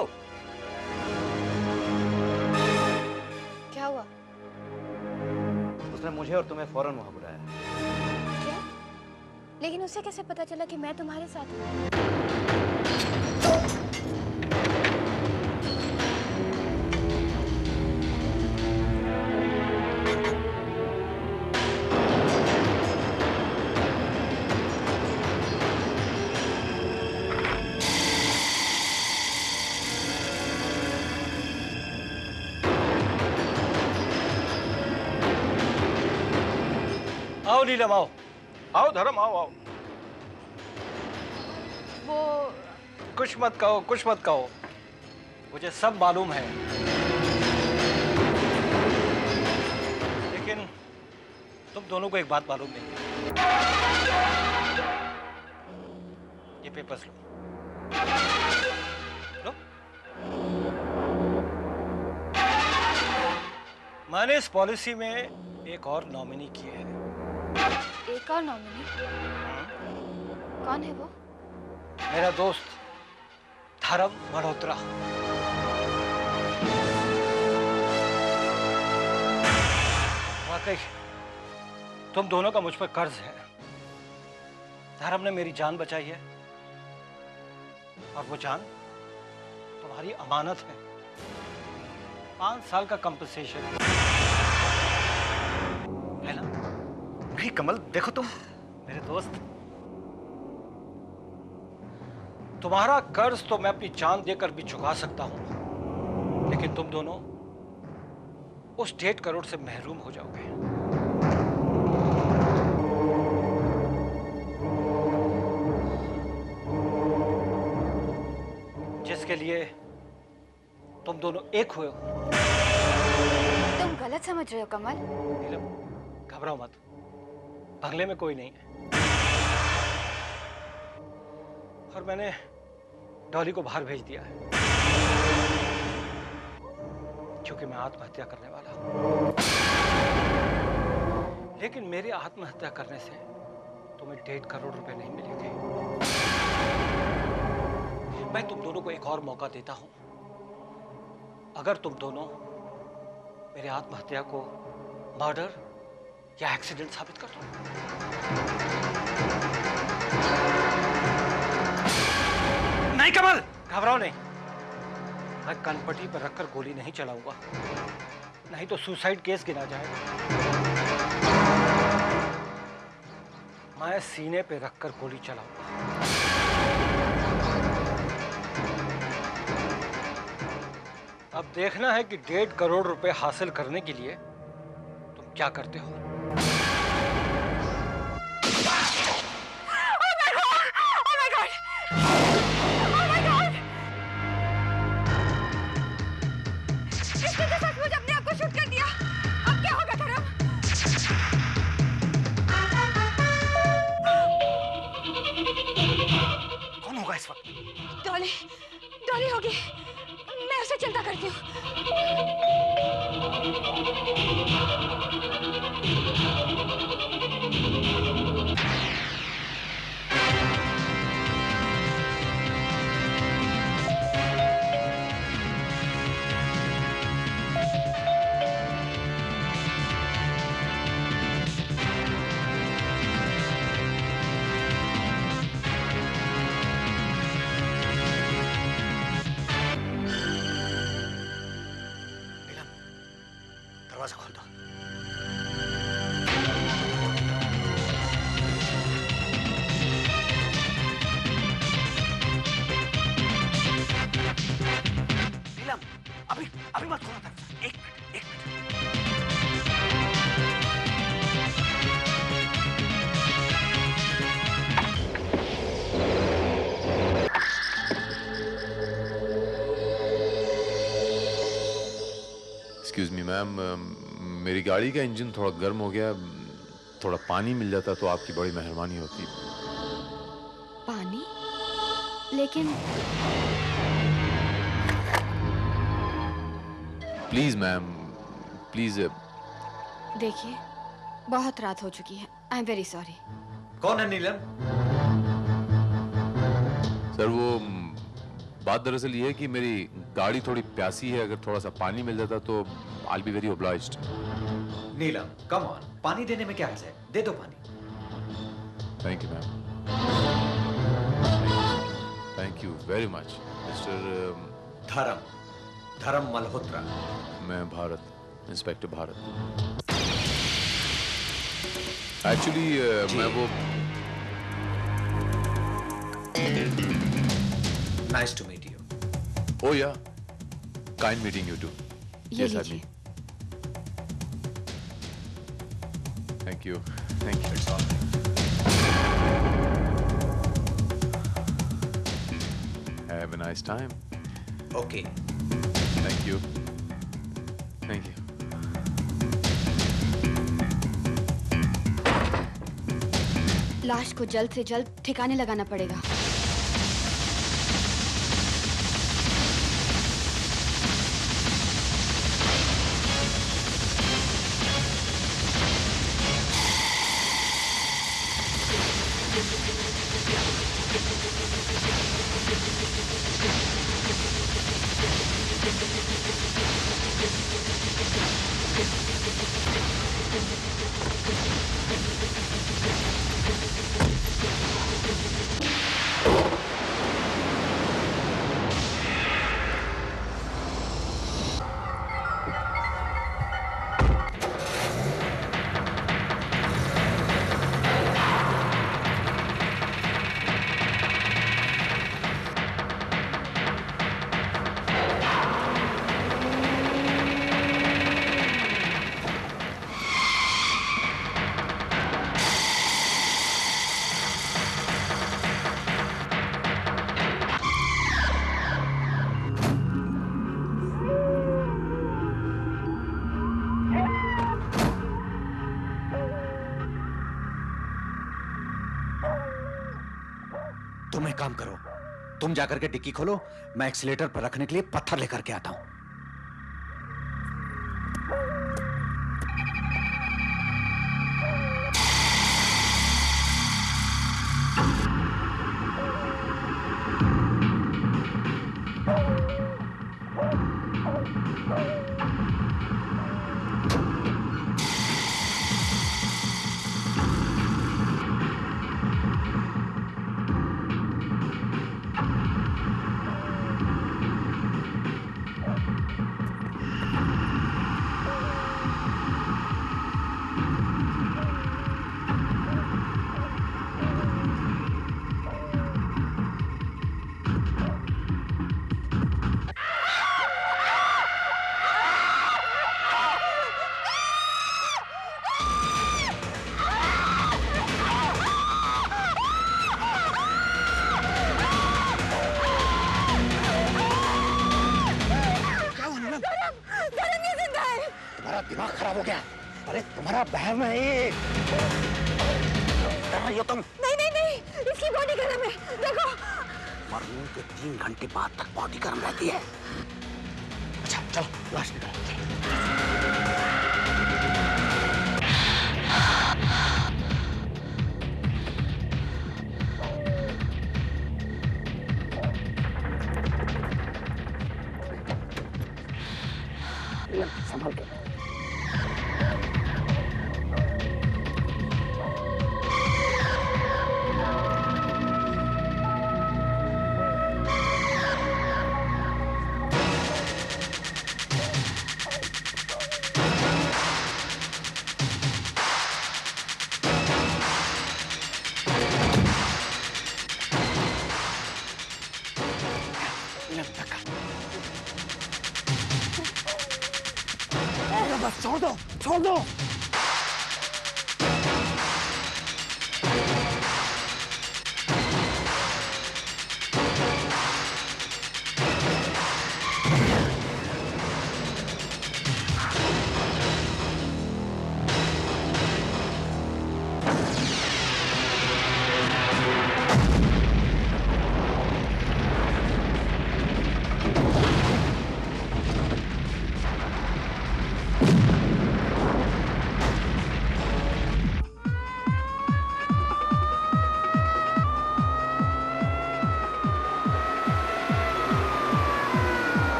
क्या हुआ?
उसने मुझे और तुम्हें फौरन वहां बुलाया।
क्या? लेकिन उसे कैसे पता चला कि मैं तुम्हारे साथ हूँ?
आओ नीलम, आओ आओ धर्म, आओ आओ।
वो
कुछ मत कहो, कुछ मत कहो, मुझे सब मालूम है। लेकिन तुम दोनों को एक बात मालूम नहीं है। ये पेपर्स लो, लो। मैंने इस पॉलिसी में एक और नॉमिनी की है।
एक और नॉमिनी? कौन है वो?
मेरा दोस्त धर्म मल्होत्रा। वाकई तुम दोनों का मुझ पर कर्ज है। धर्म ने मेरी जान बचाई है और वो जान तुम्हारी अमानत है। 5 साल का कंपनसेशन है ना? नहीं कमल, देखो तुम मेरे दोस्त, तुम्हारा कर्ज तो मैं अपनी जान देकर भी चुका सकता हूं, लेकिन तुम दोनों उस 1.5 करोड़ से महरूम हो जाओगे। जिसके लिए तुम दोनों एक हुए हो।
तुम गलत समझ रहे हो कमल।
नीलम, घबराओ मत, बंगले में कोई नहीं है और मैंने डॉली को बाहर भेज दिया है क्योंकि मैं आत्महत्या करने वाला हूं। लेकिन मेरी आत्महत्या करने से तुम्हें 1.5 करोड़ रुपए नहीं मिलेंगे। मैं तुम दोनों को एक और मौका देता हूं। अगर तुम दोनों मेरी आत्महत्या को मर्डर या एक्सीडेंट साबित कर दो। नहीं कमल, घबराओ नहीं। मैं कनपटी पर रखकर गोली नहीं चलाऊंगा, नहीं तो सुसाइड केस गिना जाएगा। मैं सीने पे रखकर गोली चलाऊंगा। अब देखना है कि 1.5 करोड़ रुपए हासिल करने के लिए तुम क्या करते हो। कौन होगा इस वक्त?
डॉली, डॉली होगी। मैं उससे चिंता करती हूँ।
दरवाजा खोल दो। नीलम, अभी अभी मत खोलो दरवाजा। एक मिनट, एक मिनट।
एक्सक्यूज मी मैम, मेरी गाड़ी का इंजन थोड़ा गर्म हो गया, थोड़ा पानी मिल जाता तो आपकी बड़ी मेहरबानी होती।
पानी? लेकिन
प्लीज मैम, प्लीज।
देखिए, बहुत रात हो चुकी है। I am very sorry.
कौन है नीलम?
सर वो बात दरअसल ये है कि मेरी गाड़ी थोड़ी प्यासी है, अगर थोड़ा सा पानी मिल जाता तो I will be very obliged.
Neelam, come on, पानी देने में क्या हर्ज है? दे दो पानी।
Thank you ma'am, thank you very much mister
Dharam Malhotra.
मैं भारत, इंस्पेक्टर भारत। एक्चुअली मैं वो
nice to meet you.
Oh yeah, kind meeting you too.
ये
Yes,
लीजिए।
Thank you.
Thank you it's all have a nice time
okay
thank you
लाश को जल्द से जल्द ठिकाने लगाना पड़ेगा।
तुम एक काम करो, तुम जाकर के डिक्की खोलो, मैं एक्सीलेटर पर रखने के लिए पत्थर लेकर के आता हूं।
दिमाग खराब हो गया। अरे तुम्हारा बहन है ये। कर रही हो तुम?
नहीं नहीं नहीं, इसकी बॉडी गर्म है, देखो।
मरने के 3 घंटे बाद तक बॉडी गर्म रहती है। अच्छा चलो लाश निकालो। संभाल के। बस छोड़ दो, छोड़ दो।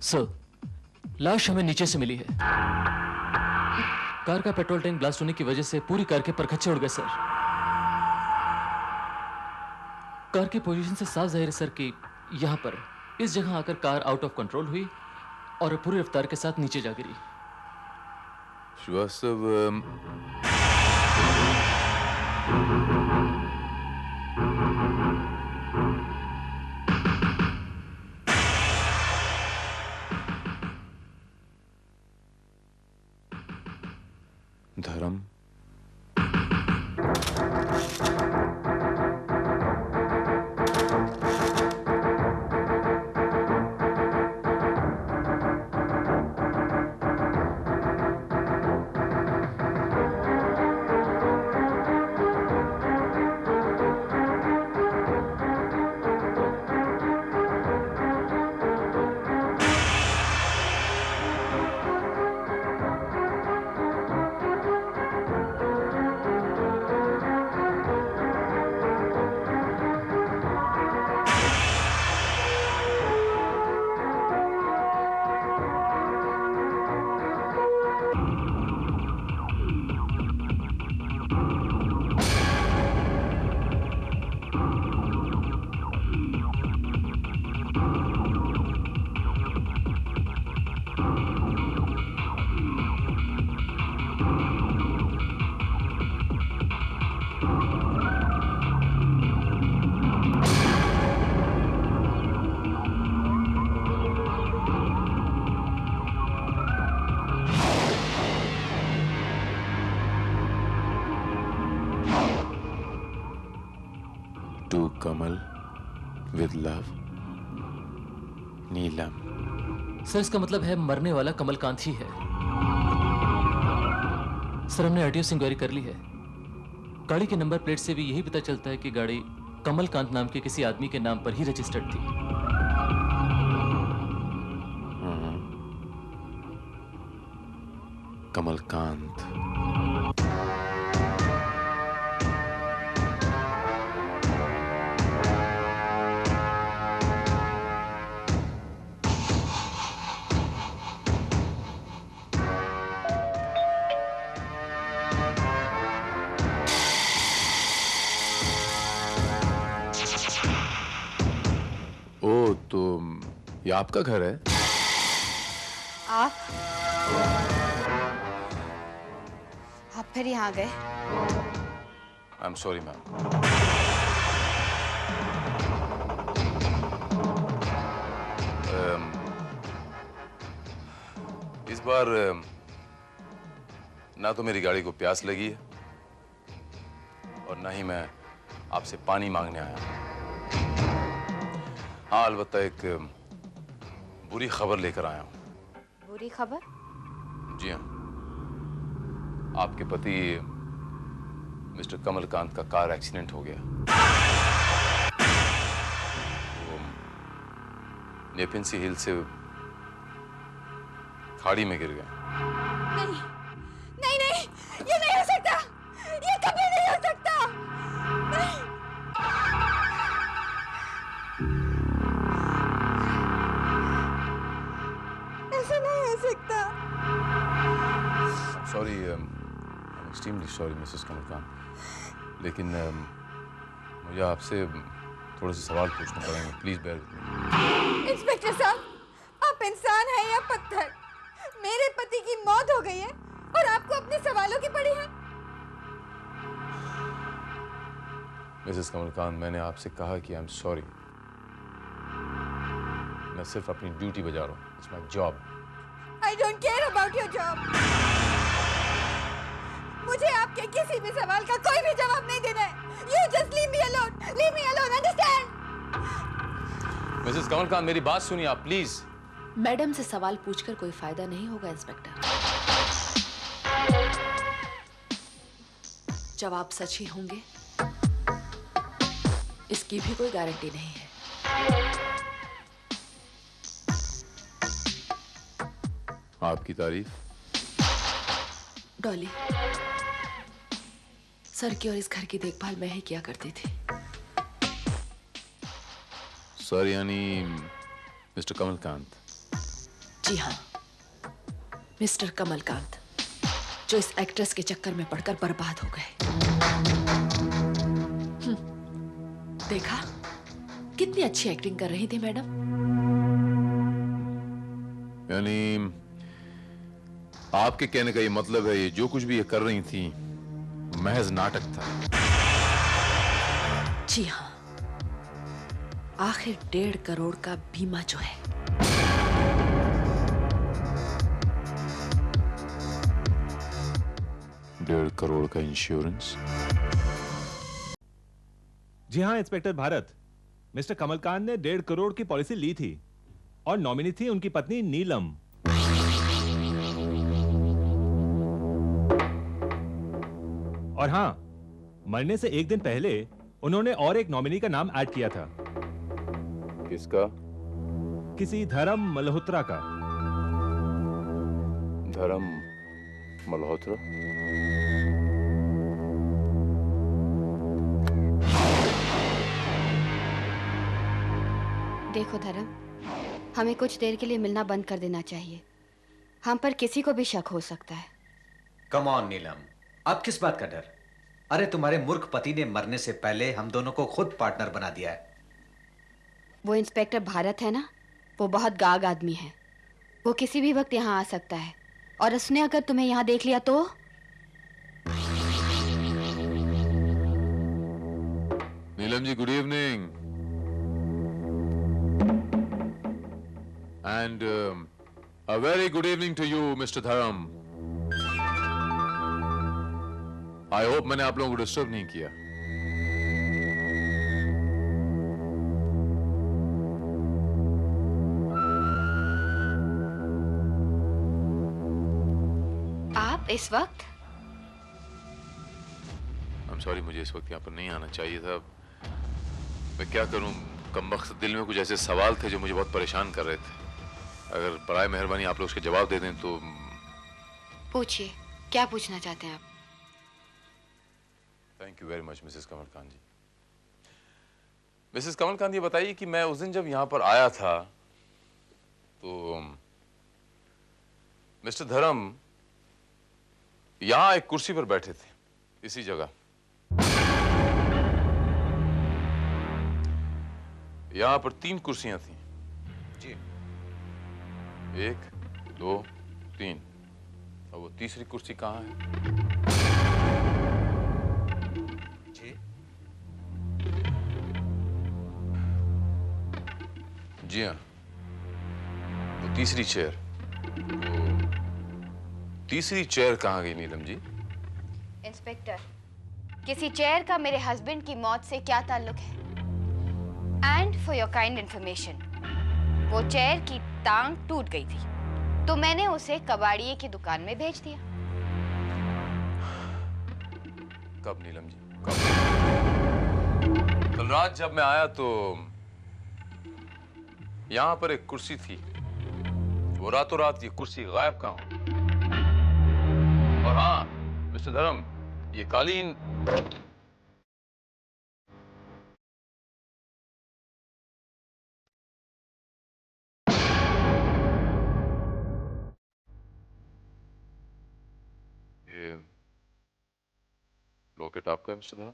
सर, लाश हमें नीचे से मिली है। कार का पेट्रोल टैंक ब्लास्ट होने की वजह से पूरी कार के परखच्चे उड़ गए सर। कार की पोजीशन से साफ जाहिर है सर कि यहां पर इस जगह आकर कार आउट ऑफ कंट्रोल हुई और पूरी रफ्तार के साथ नीचे जा गिरी।
Shrivastava, Dharam, to Kamal with love, Neelam.
Sir, इसका मतलब है मरने वाला कमलकांत ही है। सर, हमने आरटीओ से इंक्वायरी कर ली है। गाड़ी के नंबर प्लेट से भी यही पता चलता है कि गाड़ी कमलकांत नाम के किसी आदमी के नाम पर ही रजिस्टर्ड थी।
कमलकांत। ओ, तो ये आपका घर है?
आप फिर यहाँ गए?
I am sorry ma'am. इस बार ना तो मेरी गाड़ी को प्यास लगी है और ना ही मैं आपसे पानी मांगने आया हूं। हाँ, अलबत्ता एक बुरी खबर लेकर आया हूं।
बुरी खबर?
जी हाँ, आपके पति मिस्टर कमलकांत का कार एक्सीडेंट हो गया। वो नेपिंसी हिल से खाड़ी में गिर गए।
नहीं, नहीं, नहीं, ये नहीं हो सकता, ये कभी नहीं हो सकता। नहीं। ऐसा नहीं हो सकता।
Sorry, extremely sorry missus Kamalkant, लेकिन मुझे आपसे थोड़े से सवाल पूछने पड़ेंगे। Please bear with me.
Inspector साहब, आप इंसान हैं या पत्थर? मेरे पति की मौत हो गई है और आपको अपने सवालों की पड़ी है।
मिसेस कमलकांत, मैंने आपसे कहा कि आई एम सॉरी। मैं सिर्फ अपनी ड्यूटी बजा रहा हूँ। It's my job.
I don't care about your job. मुझे आपके किसी भी सवाल का कोई भी जवाब नहीं देना है। You just leave me alone. Leave me alone. Understand?
Mrs Kamalkant, मेरी बात सुनिए आप प्लीज।
मैडम से सवाल पूछकर कोई फायदा नहीं होगा इंस्पेक्टर। जवाब सच ही होंगे, इसकी भी कोई गारंटी नहीं है।
आपकी तारीफ?
डॉली, सर की और इस घर की देखभाल मैं ही किया करती थी।
सर यानी मिस्टर कमलकांत?
जी हाँ, मिस्टर कमलकांत, जो इस एक्ट्रेस के चक्कर में पड़कर बर्बाद हो गए। देखा कितनी अच्छी एक्टिंग कर रही थी मैडम।
यानी आपके कहने का ये मतलब है, ये जो कुछ भी ये कर रही थी महज नाटक था।
जी हाँ, आखिर 1.5 करोड़ का बीमा जो है,
$1.5 करोड़ का इंश्योरेंस।
जी हाँ इंस्पेक्टर भारत, मिस्टर कमलकांत ने 1.5 करोड़ की पॉलिसी ली थी और नॉमिनी थी उनकी पत्नी नीलम। और हाँ, मरने से एक दिन पहले उन्होंने और एक नॉमिनी का नाम ऐड किया था।
किसका?
किसी धर्म मल्होत्रा का।
धर्म मल्होत्रा?
देखो धर्म, हमें कुछ देर के लिए मिलना बंद कर देना चाहिए। हम पर किसी को भी शक हो सकता है।
कम ऑन नीलम, अब किस बात का डर? अरे तुम्हारे मूर्ख पति ने मरने से पहले हम दोनों को खुद पार्टनर बना दिया है।
वो इंस्पेक्टर भारत है ना, वो बहुत गाग आदमी है। वो किसी भी वक्त यहाँ आ सकता है, और उसने अगर तुम्हें यहाँ देख लिया तो?
Neelam ji, good evening. And a very good evening to you mister Dharam. I hope मैंने आप लोगों को डिस्टर्ब नहीं किया।
आप इस वक्त?
I'm sorry, मुझे इस वक्त यहाँ पर नहीं आना चाहिए था। मैं क्या करूँ, कमबख्त दिल में कुछ ऐसे सवाल थे जो मुझे बहुत परेशान कर रहे थे। अगर बराए मेहरबानी आप लोग उसके जवाब दे दें तो।
पूछिए, क्या पूछना चाहते हैं आप?
Thank you very much missus Kamalkant ji. Missus Kamalkant, ये बताइए कि मैं उस दिन जब यहाँ पर आया था तो मिस्टर धर्म यहाँ एक कुर्सी पर बैठे थे, इसी जगह। यहाँ पर 3 कुर्सियां थी
जी।
1, 2, 3। और वो तीसरी कुर्सी कहाँ है?
जी
जी हाँ, वो तीसरी चेयर। तीसरी चेयर कहाँ गई नीलम जी?
इंस्पेक्टर, किसी चेयर का मेरे हस्बैंड की मौत से क्या ताल्लुक है? And for your kind information, वो चेयर की टांग टूट गई थी, तो मैंने उसे कबाड़िए की दुकान में भेज दिया।
कब नीलम जी, कब? कल रात जब मैं आया तो यहाँ पर एक कुर्सी थी, वो रातों रात ये कुर्सी गायब कहाँ हो? और हाँ मिस्टर धर्म, ये कालीन ये लॉकेट आपका है मिस्टर धर्म?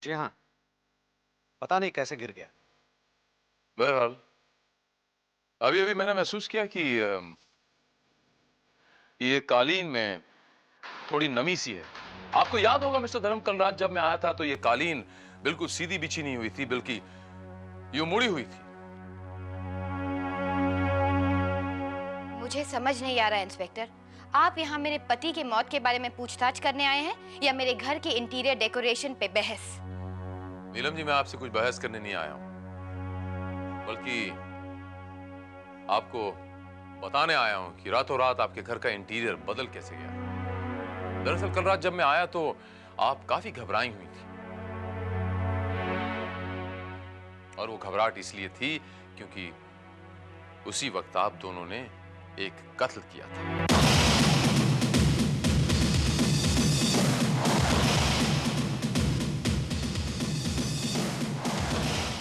जी हाँ, पता नहीं कैसे गिर गया।
बहरहाल अभी अभी मैंने महसूस किया कि ये कालीन में थोड़ी नमी सी है। आपको याद होगा मिस्टर धर्म, कल रात जब मैं आया था तो ये कालीन बिल्कुल सीधी बिछी नहीं हुई थी, बल्कि यूं मुड़ी हुई थी।
मुझे समझ नहीं आ रहा है इंस्पेक्टर, आप यहाँ मेरे पति की मौत के बारे में पूछताछ करने आए हैं या मेरे घर के इंटीरियर डेकोरेशन पे बहस?
नीलम जी, मैं आपसे कुछ बहस करने नहीं आया हूं, बल्कि आपको बताने आया हूं कि रातों रात आपके घर का इंटीरियर बदल कैसे गया। दरअसल कल रात जब मैं आया तो आप काफी घबराई हुई थी, और वो घबराहट इसलिए थी क्योंकि उसी वक्त आप दोनों ने एक कत्ल किया था।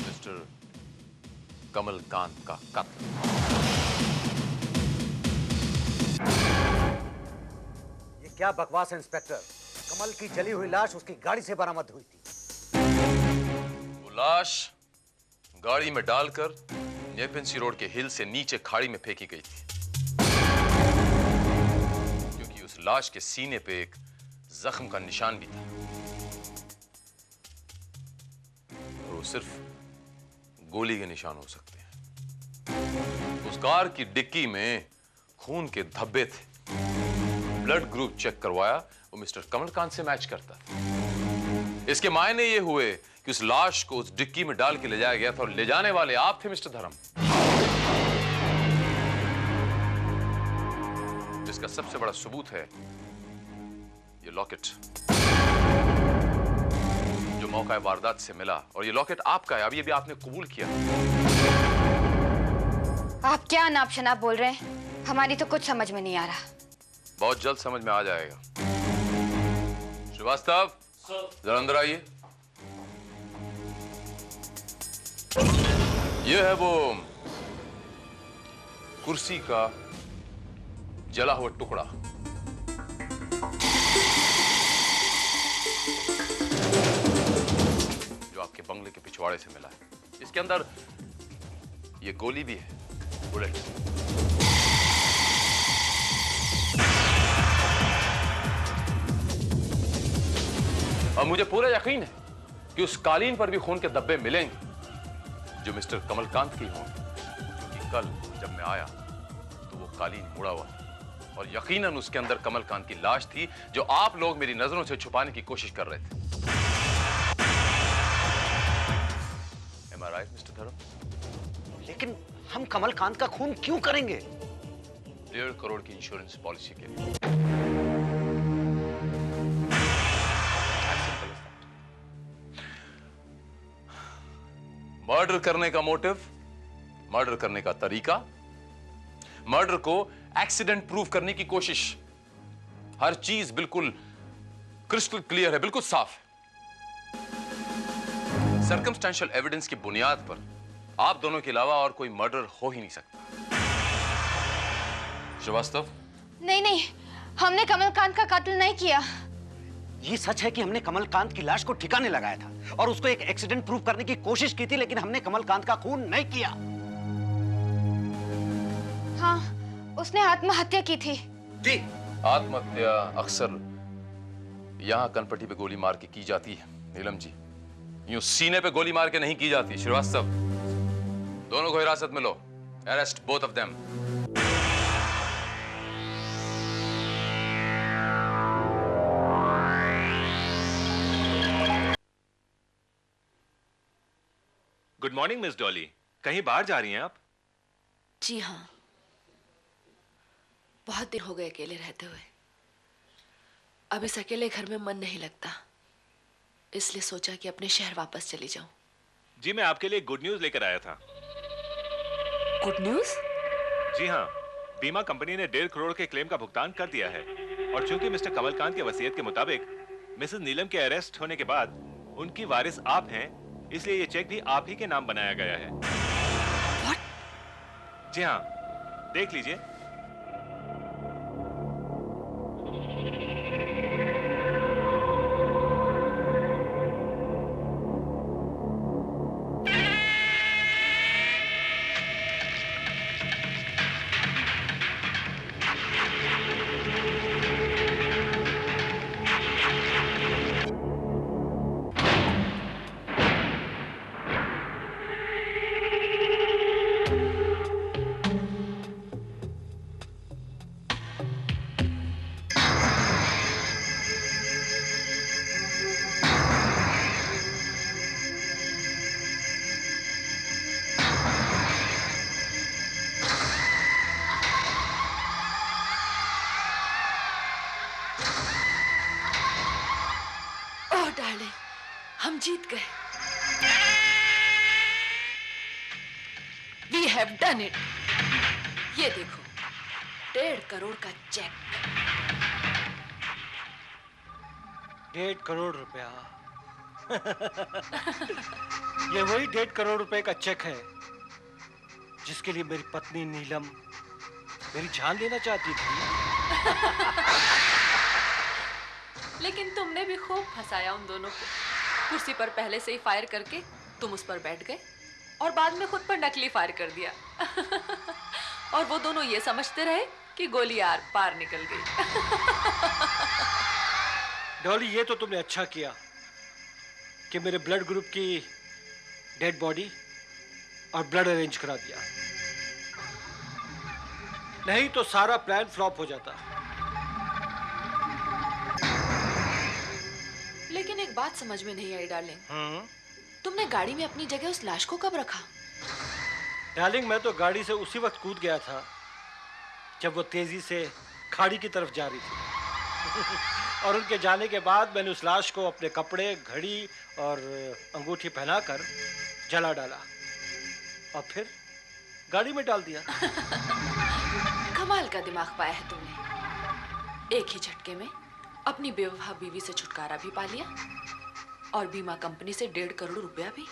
मिस्टर कमलकांत का कत्ल।
ये क्या बकवास है इंस्पेक्टर? कमल की जली हुई लाश उसकी गाड़ी से बरामद हुई थी।
वो लाश गाड़ी में डालकर नेपेंसी रोड के हिल से नीचे खाड़ी में फेंकी गई थी, क्योंकि उस लाश के सीने पे एक जख्म का निशान भी था और वो सिर्फ गोली के निशान हो सकते हैं। उस कार की डिक्की में खून के धब्बे थे। ब्लड ग्रुप चेक करवाया, वो मिस्टर कमलकांत से मैच करता था। इसके मायने ये हुए कि उस लाश को उस डिक्की में डाल के ले जाया गया था और ले जाने वाले आप थे मिस्टर धर्म। इसका सबसे बड़ा सबूत है ये लॉकेट जो मौका वारदात से मिला, और ये लॉकेट आपका है। अभी अभी आपने कबूल किया।
आप क्या नाप शनाप बोल रहे हैं? हमारी तो कुछ समझ में नहीं आ रहा।
बहुत जल्द समझ में आ जाएगा। श्रीवास्तव, जरा अंदर आइए। यह है वो कुर्सी का जला हुआ टुकड़ा। जो आपके बंगले के पिछवाड़े से मिला है। इसके अंदर ये गोली भी है, बुलेट। और मुझे पूरा यकीन है कि उस कालीन पर भी खून के धब्बे मिलेंगे जो मिस्टर कमलकांत की होंगे, क्योंकि कल जब मैं आया तो वो कालीन मुड़ा हुआ था और यकीनन उसके अंदर कमलकांत की लाश थी जो आप लोग मेरी नजरों से छुपाने की कोशिश कर रहे थे। Am I right, मिस्टर धर्म?
लेकिन हम कमलकांत का खून क्यों करेंगे?
1.5 करोड़ की इंश्योरेंस पॉलिसी के लिए। मर्डर करने का मोटिव, मर्डर करने का तरीका, मर्डर को एक्सीडेंट प्रूव करने की कोशिश, हर चीज बिल्कुल क्रिस्टल क्लियर है, बिल्कुल साफ है। सर्कमस्टेंशियल एविडेंस की बुनियाद पर आप दोनों के अलावा और कोई मर्डर हो ही नहीं सकता। श्रीवास्तव?
नहीं नहीं, हमने कमलकांत का कत्ल नहीं किया।
ये सच है कि हमने कमलकांत की लाश को ठिकाने लगाया था और उसको एक एक्सीडेंट प्रूव करने की कोशिश की थी, लेकिन हमने कमलकांत का खून नहीं किया।
हाँ, उसने आत्महत्या की थी।
जी।
आत्महत्या अक्सर यहाँ कनपट्टी पे गोली मार के की जाती है नीलम जी, यूं सीने पे गोली मार के नहीं की जाती। श्रीवास्तव, दोनों को हिरासत में लो। Arrest both of them.
Good morning miss Dolly, कहीं बाहर जा रही हैं आप?
जी हाँ, बहुत दिन हो गए अकेले रहते हुए। अब इस अकेले घर में मन नहीं लगता, इसलिए सोचा कि अपने शहर वापस चली जाऊं।
जी, मैं आपके लिए गुड न्यूज लेकर आया था।
Good news?
जी हाँ, बीमा कंपनी ने 1.5 करोड़ के क्लेम का भुगतान कर दिया है और चूंकि मिस्टर कमलकांत के वसीयत के मुताबिक मिसेस नीलम के अरेस्ट होने के बाद उनकी वारिस आप हैं, इसलिए ये चेक भी आप ही के नाम बनाया गया है।
What?
जी हाँ, देख लीजिए।
हम जीत गए। We have done it. ये देखो, 1.5 करोड़ का चेक।
1.5 करोड़ रुपया। ये वही 1.5 करोड़ रुपए का चेक है जिसके लिए मेरी पत्नी नीलम मेरी जान लेना चाहती थी।
लेकिन तुमने भी खूब फंसाया उन दोनों को। कुर्सी पर पहले से ही फायर करके तुम उस पर बैठ गए और बाद में खुद पर नकली फायर कर दिया। और वो दोनों ये समझते रहे कि गोली आर पार निकल गई।
डॉली, ये तो तुमने अच्छा किया कि मेरे ब्लड ग्रुप की डेड बॉडी और ब्लड अरेंज करा दिया, नहीं तो सारा प्लान फ्लॉप हो जाता।
लेकिन एक बात समझ में नहीं आई डार्लिंग, तुमने गाड़ी में अपनी जगह उस लाश को कब रखा?
डार्लिंग, मैं तो गाड़ी से उसी वक्त कूद गया था जब वो तेजी से खाड़ी की तरफ जा रही थी। और उनके जाने के बाद मैंने उस लाश को अपने कपड़े, घड़ी और अंगूठी पहनाकर जला डाला और फिर गाड़ी में डाल दिया।
कमाल का दिमाग पाया है तुमने। एक ही झटके में अपनी बेवफा बीवी से छुटकारा भी पा लिया और बीमा कंपनी से 1.5 करोड़ रुपया भी।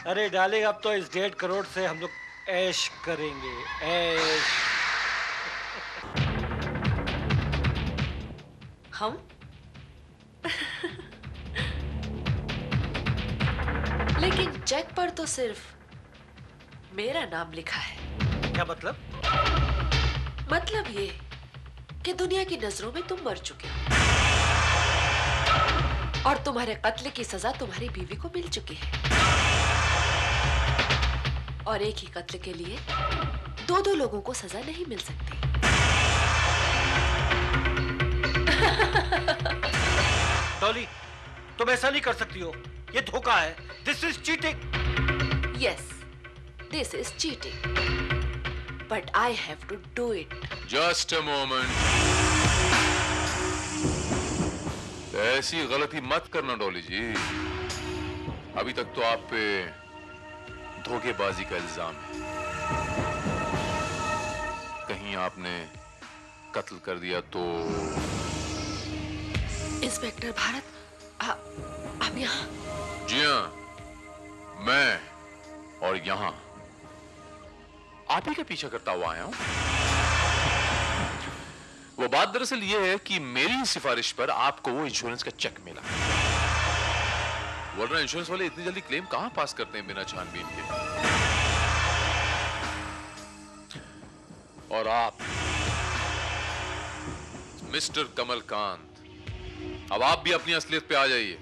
अरे डार्लिंग, अब तो इस 1.5 करोड़ से हम लोग ऐश करेंगे, ऐश।
हम? लेकिन चेक पर तो सिर्फ मेरा नाम लिखा है।
क्या मतलब?
मतलब ये कि दुनिया की नजरों में तुम मर चुके हो और तुम्हारे कत्ल की सजा तुम्हारी बीवी को मिल चुकी है। और एक ही कत्ल के लिए 2 लोगों को सजा नहीं मिल सकती।
डॉली, तुम ऐसा नहीं कर सकती हो, ये धोखा है। This is cheating.
Yes, this is cheating, but I have to do it.
Just a moment. ऐसी गलती मत करना डॉली जी। अभी तक तो आप पे धोखेबाजी का इल्जाम है। कहीं आपने कत्ल कर दिया तो?
इंस्पेक्टर भारत, आप यहाँ?
जी हाँ, मैं और यहाँ आप ही का पीछा करता हुआ आया हूं। वो बात दरअसल ये है कि मेरी सिफारिश पर आपको वो इंश्योरेंस का चेक मिला, वरना इंश्योरेंस वाले इतनी जल्दी क्लेम कहां पास करते हैं बिना छानबीन के। और आप मिस्टर कमलकांत, अब आप भी अपनी असलियत पे आ जाइए।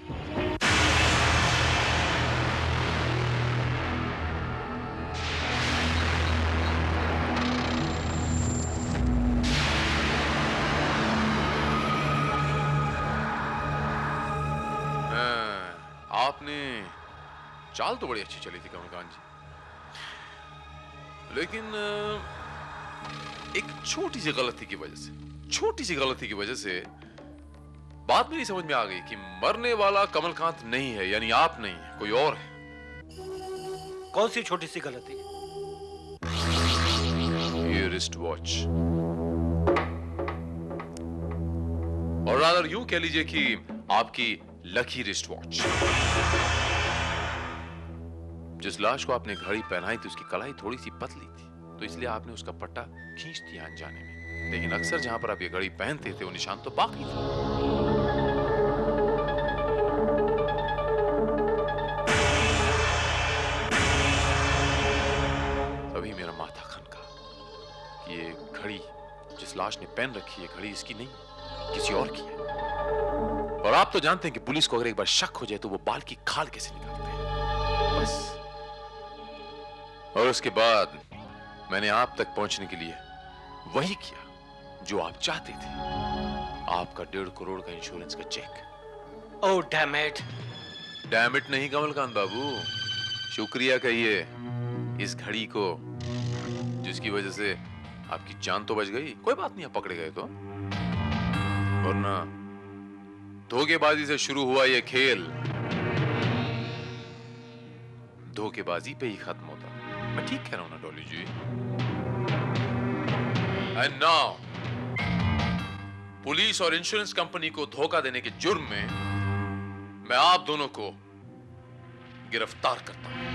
आपने चाल तो बड़ी अच्छी चली थी कमलकांत जी, लेकिन एक छोटी सी गलती की वजह से बात मेरी समझ में आ गई कि मरने वाला कमलकांत नहीं है, यानी आप नहीं है, कोई और है।
कौन सी छोटी सी गलती?
ये रिस्ट वॉच, और रादर यूं कह लीजिए कि आपकी लकी रिस्ट वॉच। जिस लाश को आपने घड़ी पहनाई थी उसकी कलाई थोड़ी सी पतली थी, तो इसलिए आपने उसका पट्टा खींच दिया अनजाने में। लेकिन अक्सर जहां पर आप ये घड़ी पहनते थे वो निशान तो बाकी था। तभी मेरा माथा खनका कि ये घड़ी जिस लाश ने पहन रखी है, घड़ी इसकी नहीं, किसी और की है। और आप तो जानते हैं कि पुलिस को अगर एक बार शक हो जाए तो वो बाल की खाल कैसे निकालते हैं। बस। और उसके बाद मैंने आप तक पहुंचने के लिए वही किया जो आप चाहते थे, आपका 1.5 करोड़ का इंश्योरेंस का check.
Oh damn it.
Damn it नहीं कमलकांत बाबू, शुक्रिया कहिए इस घड़ी को जिसकी वजह से आपकी जान तो बच गई। कोई बात नहीं, आप पकड़े गए तो, वरना धोखेबाजी से शुरू हुआ ये खेल धोखेबाजी पे ही खत्म होता। मैं ठीक कह रहा हूं ना डॉली जी? एंड नाउ पुलिस और इंश्योरेंस कंपनी को धोखा देने के जुर्म में मैं आप दोनों को गिरफ्तार करता हूं।